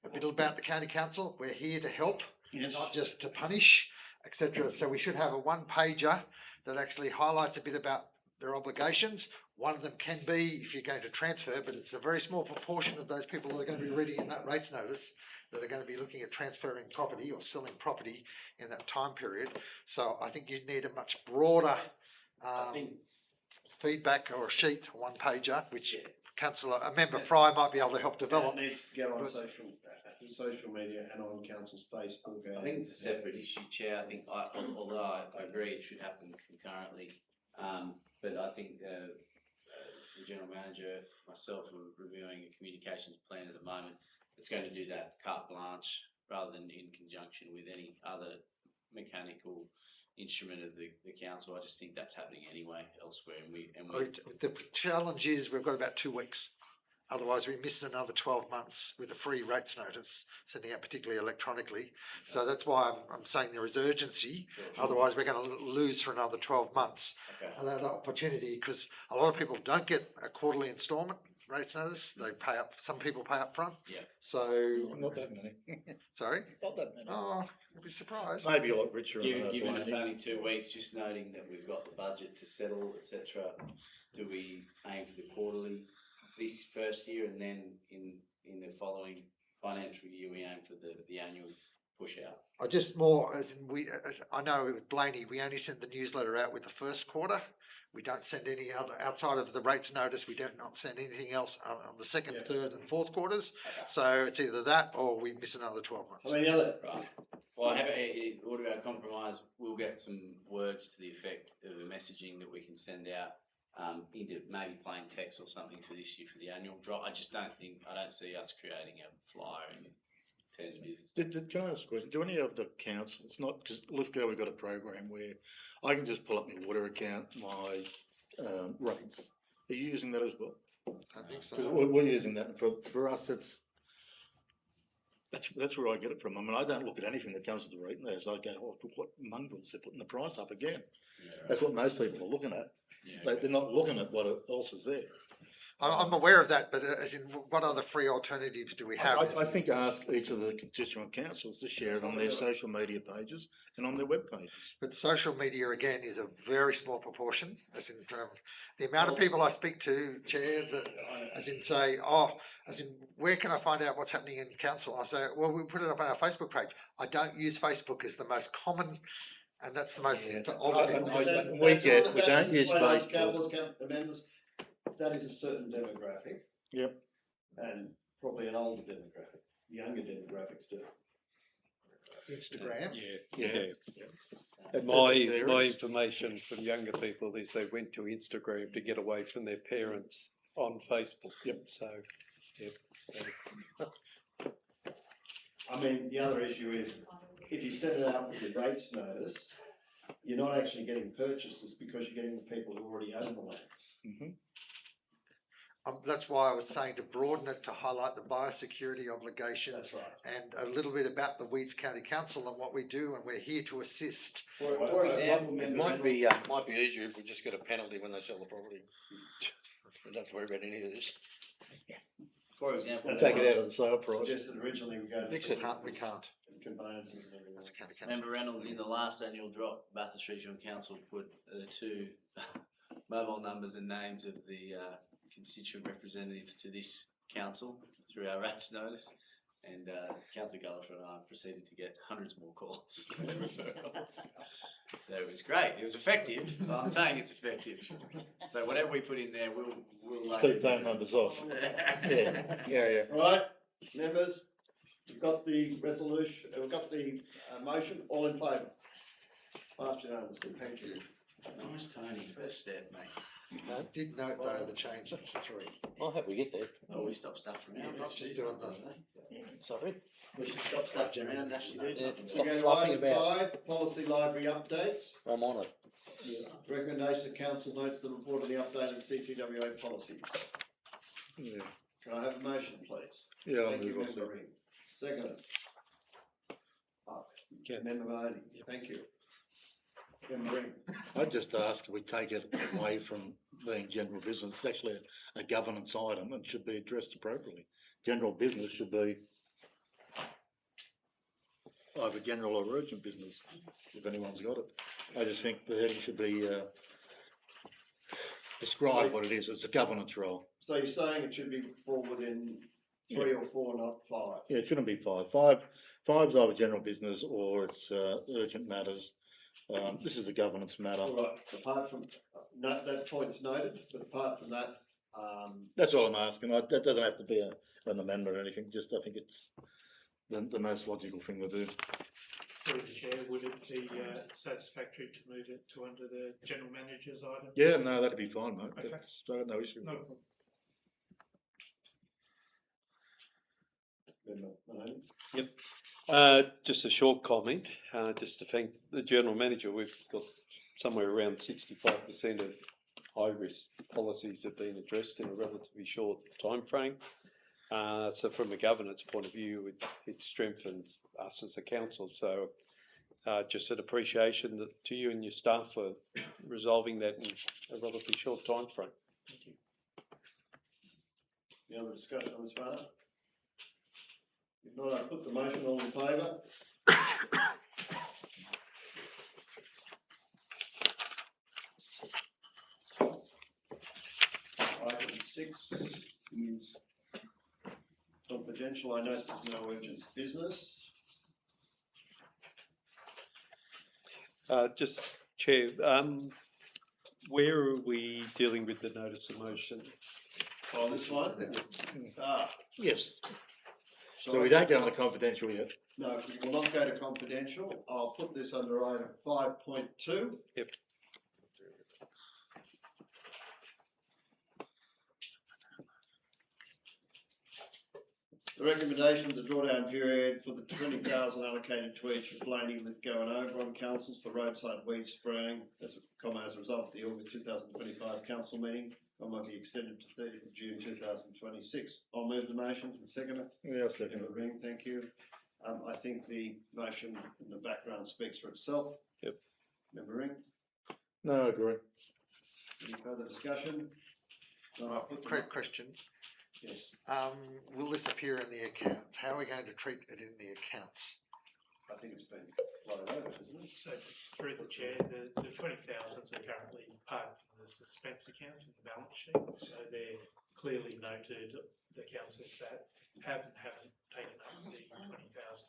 a bit about the county council. We're here to help, Yes. not just to punish, etc. So we should have a one-pager that actually highlights a bit about their obligations. One of them can be if you're going to transfer, but it's a very small proportion of those people that are going to be reading in that rates notice that are going to be looking at transferring property or selling property in that time period. So I think you need a much broader feedback or a sheet, a one-pager, which a member Fry might be able to help develop. It needs to go on social media and on council's Facebook. I think it's a separate issue, Chair. I think, although I agree it should happen concurrently, but I think the General Manager, myself, are reviewing a communications plan at the moment. It's going to do that carte blanche rather than in conjunction with any other mechanical instrument of the council. I just think that's happening anyway elsewhere, and we The challenge is we've got about 2 weeks. Otherwise, we miss another 12 months with a free rates notice, sending out particularly electronically. So that's why I'm saying there is urgency. Sure. Otherwise, we're going to lose for another 12 months. Okay. And that opportunity, because a lot of people don't get a quarterly instalment rates notice. They pay up. Some people pay up front. Yeah. So Not that many. sorry. Not that many. Oh, you'll be surprised. Maybe a lot richer. Given it's only 2 weeks, just noting that we've got the budget to settle, etc. Do we aim for the quarterly this first year, and then in the following financial year we aim for the annual push out. I just more, as in as I know with Blaney, we only send the newsletter out with the first quarter. We don't send any other, outside of the rates notice, we don't not send anything else on the second, Yeah. third and fourth quarters. So it's either that or we miss another 12 months. I mean, the other, Right. Well, I have order about compromise. We'll get some words to the effect of the messaging that we can send out into maybe plain text or something for this year for the annual drop. I don't see us creating a flyer in terms of business. Can I ask a question? Do any of the councils, not just Lithgow, we've got a program where I can just pull up my water account, my rates. Are you using that as well? I think so. Because we're using that. For us, that's where I get it from. I mean, I don't look at anything that comes to the rate and as I go, oh, what mongrels, they're putting the price up again. Yeah, right. That's what most people are looking at. Yeah, They're not looking at what else is there. I'm aware of that, but as in what other free alternatives do we have? I think ask each of the constituent councils to share it on their social media pages and on their web pages. But social media again is a very small proportion, as in the amount of people I speak to, Chair, that as in say, where can I find out what's happening in council? I say, well, we put it up on our Facebook page. I don't use Facebook as the most common, and that's the most. Yeah. We we don't use Facebook. Councillors, members, that is a certain demographic. Yep. And probably an older demographic. Younger demographics do. Instagram. Yeah. My information from younger people is they went to Instagram to get away from their parents on Facebook. Yep. So, yep. I mean, the other issue is, if you set it out with the rates notice, you're not actually getting purchases because you're getting the people who already own the land. Mm-hmm. That's why I was saying to broaden it to highlight the biosecurity obligations That's right. and a little bit about the Weeds County Council and what we do, and we're here to assist. For example, It might be easier if we just get a penalty when they sell the property. We don't have to worry about any of this. for example, Take it out of the sale price. Suggested originally we go to. Fix it, we can't. Conveyances and everything. That's a county council. Member Reynolds, in the last annual drop, Bathurst Regional Council put two mobile numbers and names of the constituent representatives to this council through our RATS notice, and Councillor Gallagher and I proceeded to get hundreds more calls and referrals. So it was great. It was effective. I'm saying it's effective. So whatever we put in there, we'll Just keep phone numbers off. Yeah. Right, members, we've got the resolution, we've got the motion, all in favour? Passed unanimously, thank you. Nice, Tony. First step, mate. I did note though the change to 3. I'll have we get there. Oh, we stop stuffing around. Not just doing that. Sorry. We should stop stuffing around and actually do something. So go to fluffing item about. 5, policy library updates. I'm on it. Recommendation of council notes the report of the updated CTWA policies. Yeah. Can I have a motion, please? Yeah, I'll Thank you, move on. Member Ring. Second. Member Mahoney, thank you. Member Ring. I'd just ask if we take it away from being general business. It's actually a governance item and should be addressed appropriately. General business should be either general or urgent business, if anyone's got it. I just think the heading should be describe what it is. It's a governance role. So you're saying it should be fall within 3 or 4, not 5? Yeah, it shouldn't be 5. Five's either general business or it's urgent matters. This is a governance matter. All right, apart from, that point's noted, but apart from that, That's all I'm asking. That doesn't have to be an amendment or anything. Just I think it's the most logical thing to do. Through the chair, would it be satisfactory to move it to under the general manager's item? Yeah, no, that'd be fine, mate. Okay. That's, I got no issue with No that. problem. Member Mahoney? Just a short comment, just to thank the General Manager. We've got somewhere around 65% of high-risk policies have been addressed in a relatively short time frame. So from a governance point of view, it strengthens us as a council. So just an appreciation to you and your staff for resolving that in a relatively short time frame. Thank you. Any other discussion on this matter? If not, I put the motion, all in favour? Item 6 is confidential. I note there's no urgent business. Just, Chair, where are we dealing with the notice of motion? On this one? Yes, so I we don't think go on the confidential yet. No, we will not go to confidential. I'll put this under item 5.2. Yep. The recommendation of the drawdown period for the 20,000 allocated to each of Blaney, Lithgow and Oberon councils for roadside weed spraying as a result of the August 2025 council meeting, be extended to 30th of June 2026. I'll move the motion and second it. Yeah, I'll second Member Ring, thank you. I think the motion in the background speaks for itself. Yep. Member Ring, No, I agree. any further discussion? No, I'll put the- Question, Yes. will this appear in the accounts? How are we going to treat it in the accounts? I think it's been flowed over, isn't it? So through the chair, the 20,000s are currently parked in the suspense account in the balance sheet, so they're clearly noted, the councils that haven't taken up the 20,000.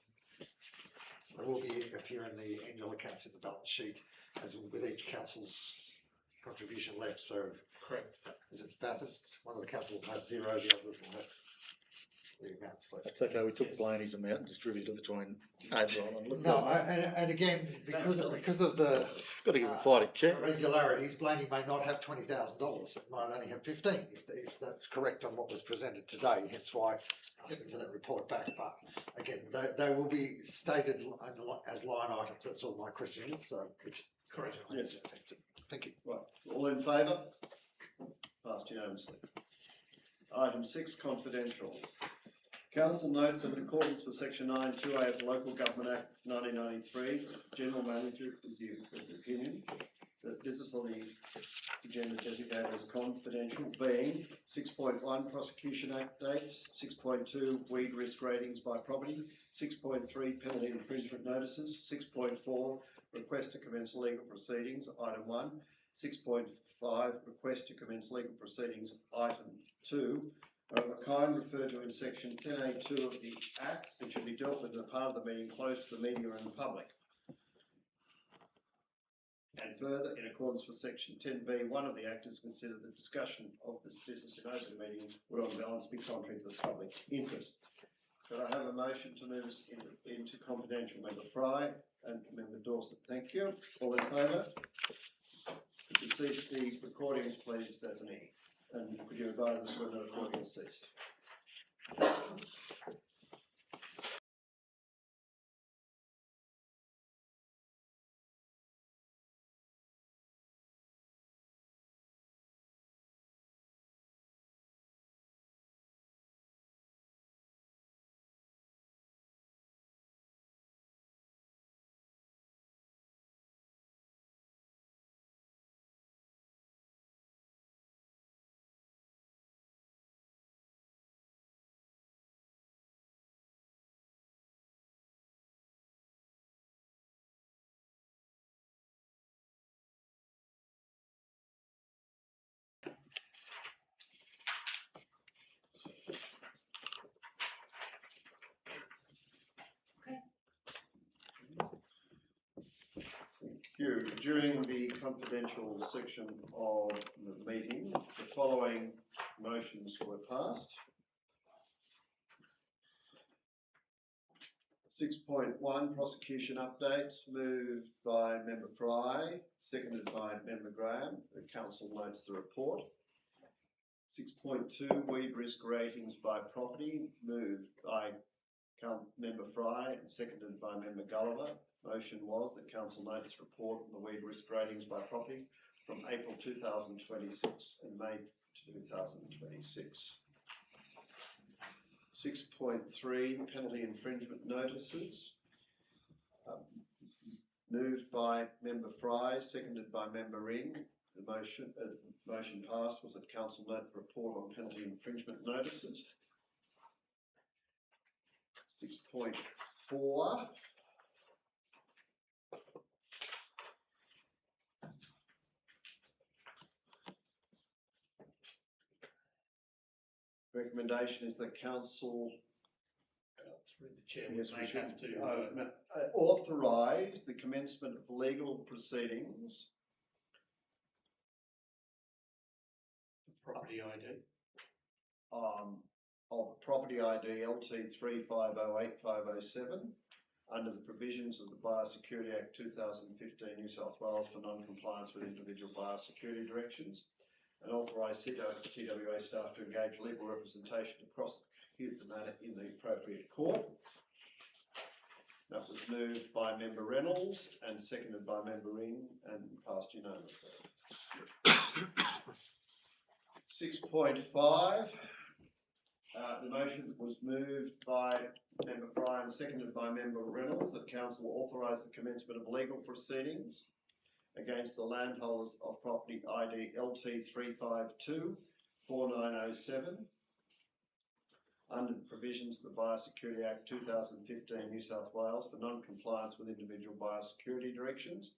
They will appear in the annual accounts in the balance sheet, as with each council's contribution left, so Correct. is it Bathurst? One of the councils has 0, the others will have the amounts left. That's okay, we took Blaney's amount and distributed it between Oberon and Lithgow. No, and again, because of the Got to give a fighting check. irregularities, Blaney may not have $20,000. It might only have 15, if that's correct on what was presented today. Hence why asking for that report back. But again, they will be stated as line items. That's all my question is. So, Correct. Yes. Thank you. Right, all in favour? Passed unanimously. Item 6, confidential. Council notes that in accordance with section 9(2)(a) of the Local Government Act 1993, General Manager is the opinion that business on the agenda designated as confidential, being 6.1 prosecution updates, 6.2 weed risk ratings by property, 6.3 penalty infringement notices, 6.4 request to commence legal proceedings, item 1, 6.5 request to commence legal proceedings, item 2, of a kind referred to in section 10A2 of the Act, and should be dealt with in a part of the meeting close to the media and the public. And further, in accordance with section 10B1 of the Act, is considered the discussion of this business in open meeting would on balance be contrary to the public interest. Could I have a motion to move us into confidential? Member Fry and Member Dorset, thank you. All in favour? Could you cease the recordings, please, Bethany? And could you advise us when the recording has ceased? During the confidential section of the meeting, the following motions were passed. 6.1 prosecution updates, moved by Member Fry, seconded by Member Graham. The council notes the report. 6.2 weed risk ratings by property, moved by Member Fry and seconded by Member Gulliver. Motion was that council notes report on the weed risk ratings by property from April 2026 and May 2026. 6.3 penalty infringement notices, moved by Member Fry, seconded by Member Ring. The motion passed was that council note the report on penalty infringement notices. 6.4. Recommendation is that council through the chair, we Yes, we may should have to, authorise the commencement of legal proceedings. property ID. Of property ID LT 3508-507 under the provisions of the Biosecurity Act 2015 New South Wales for non-compliance with individual biosecurity directions, and authorise CTWA staff to engage legal representation to prosecute the matter in the appropriate court. That was moved by Member Reynolds and seconded by Member Ring and passed unanimously. 6.5. The motion was moved by Member Bryan, seconded by Member Reynolds, that Council authorise the commencement of legal proceedings against the landholders of property ID LT 352-4907 under the provisions of the Biosecurity Act 2015 New South Wales for non-compliance with individual biosecurity directions,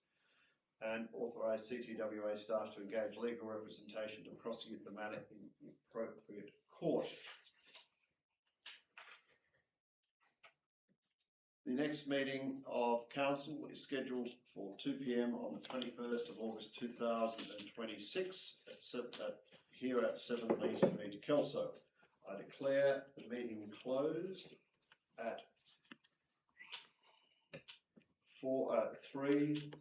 and authorise CTWA staff to engage legal representation to prosecute the matter in the appropriate court. The next meeting of council is scheduled for 2 p.m. on the 21st of August 2026 here at 7 Lee Street, Kelso. I declare the meeting closed at 3:56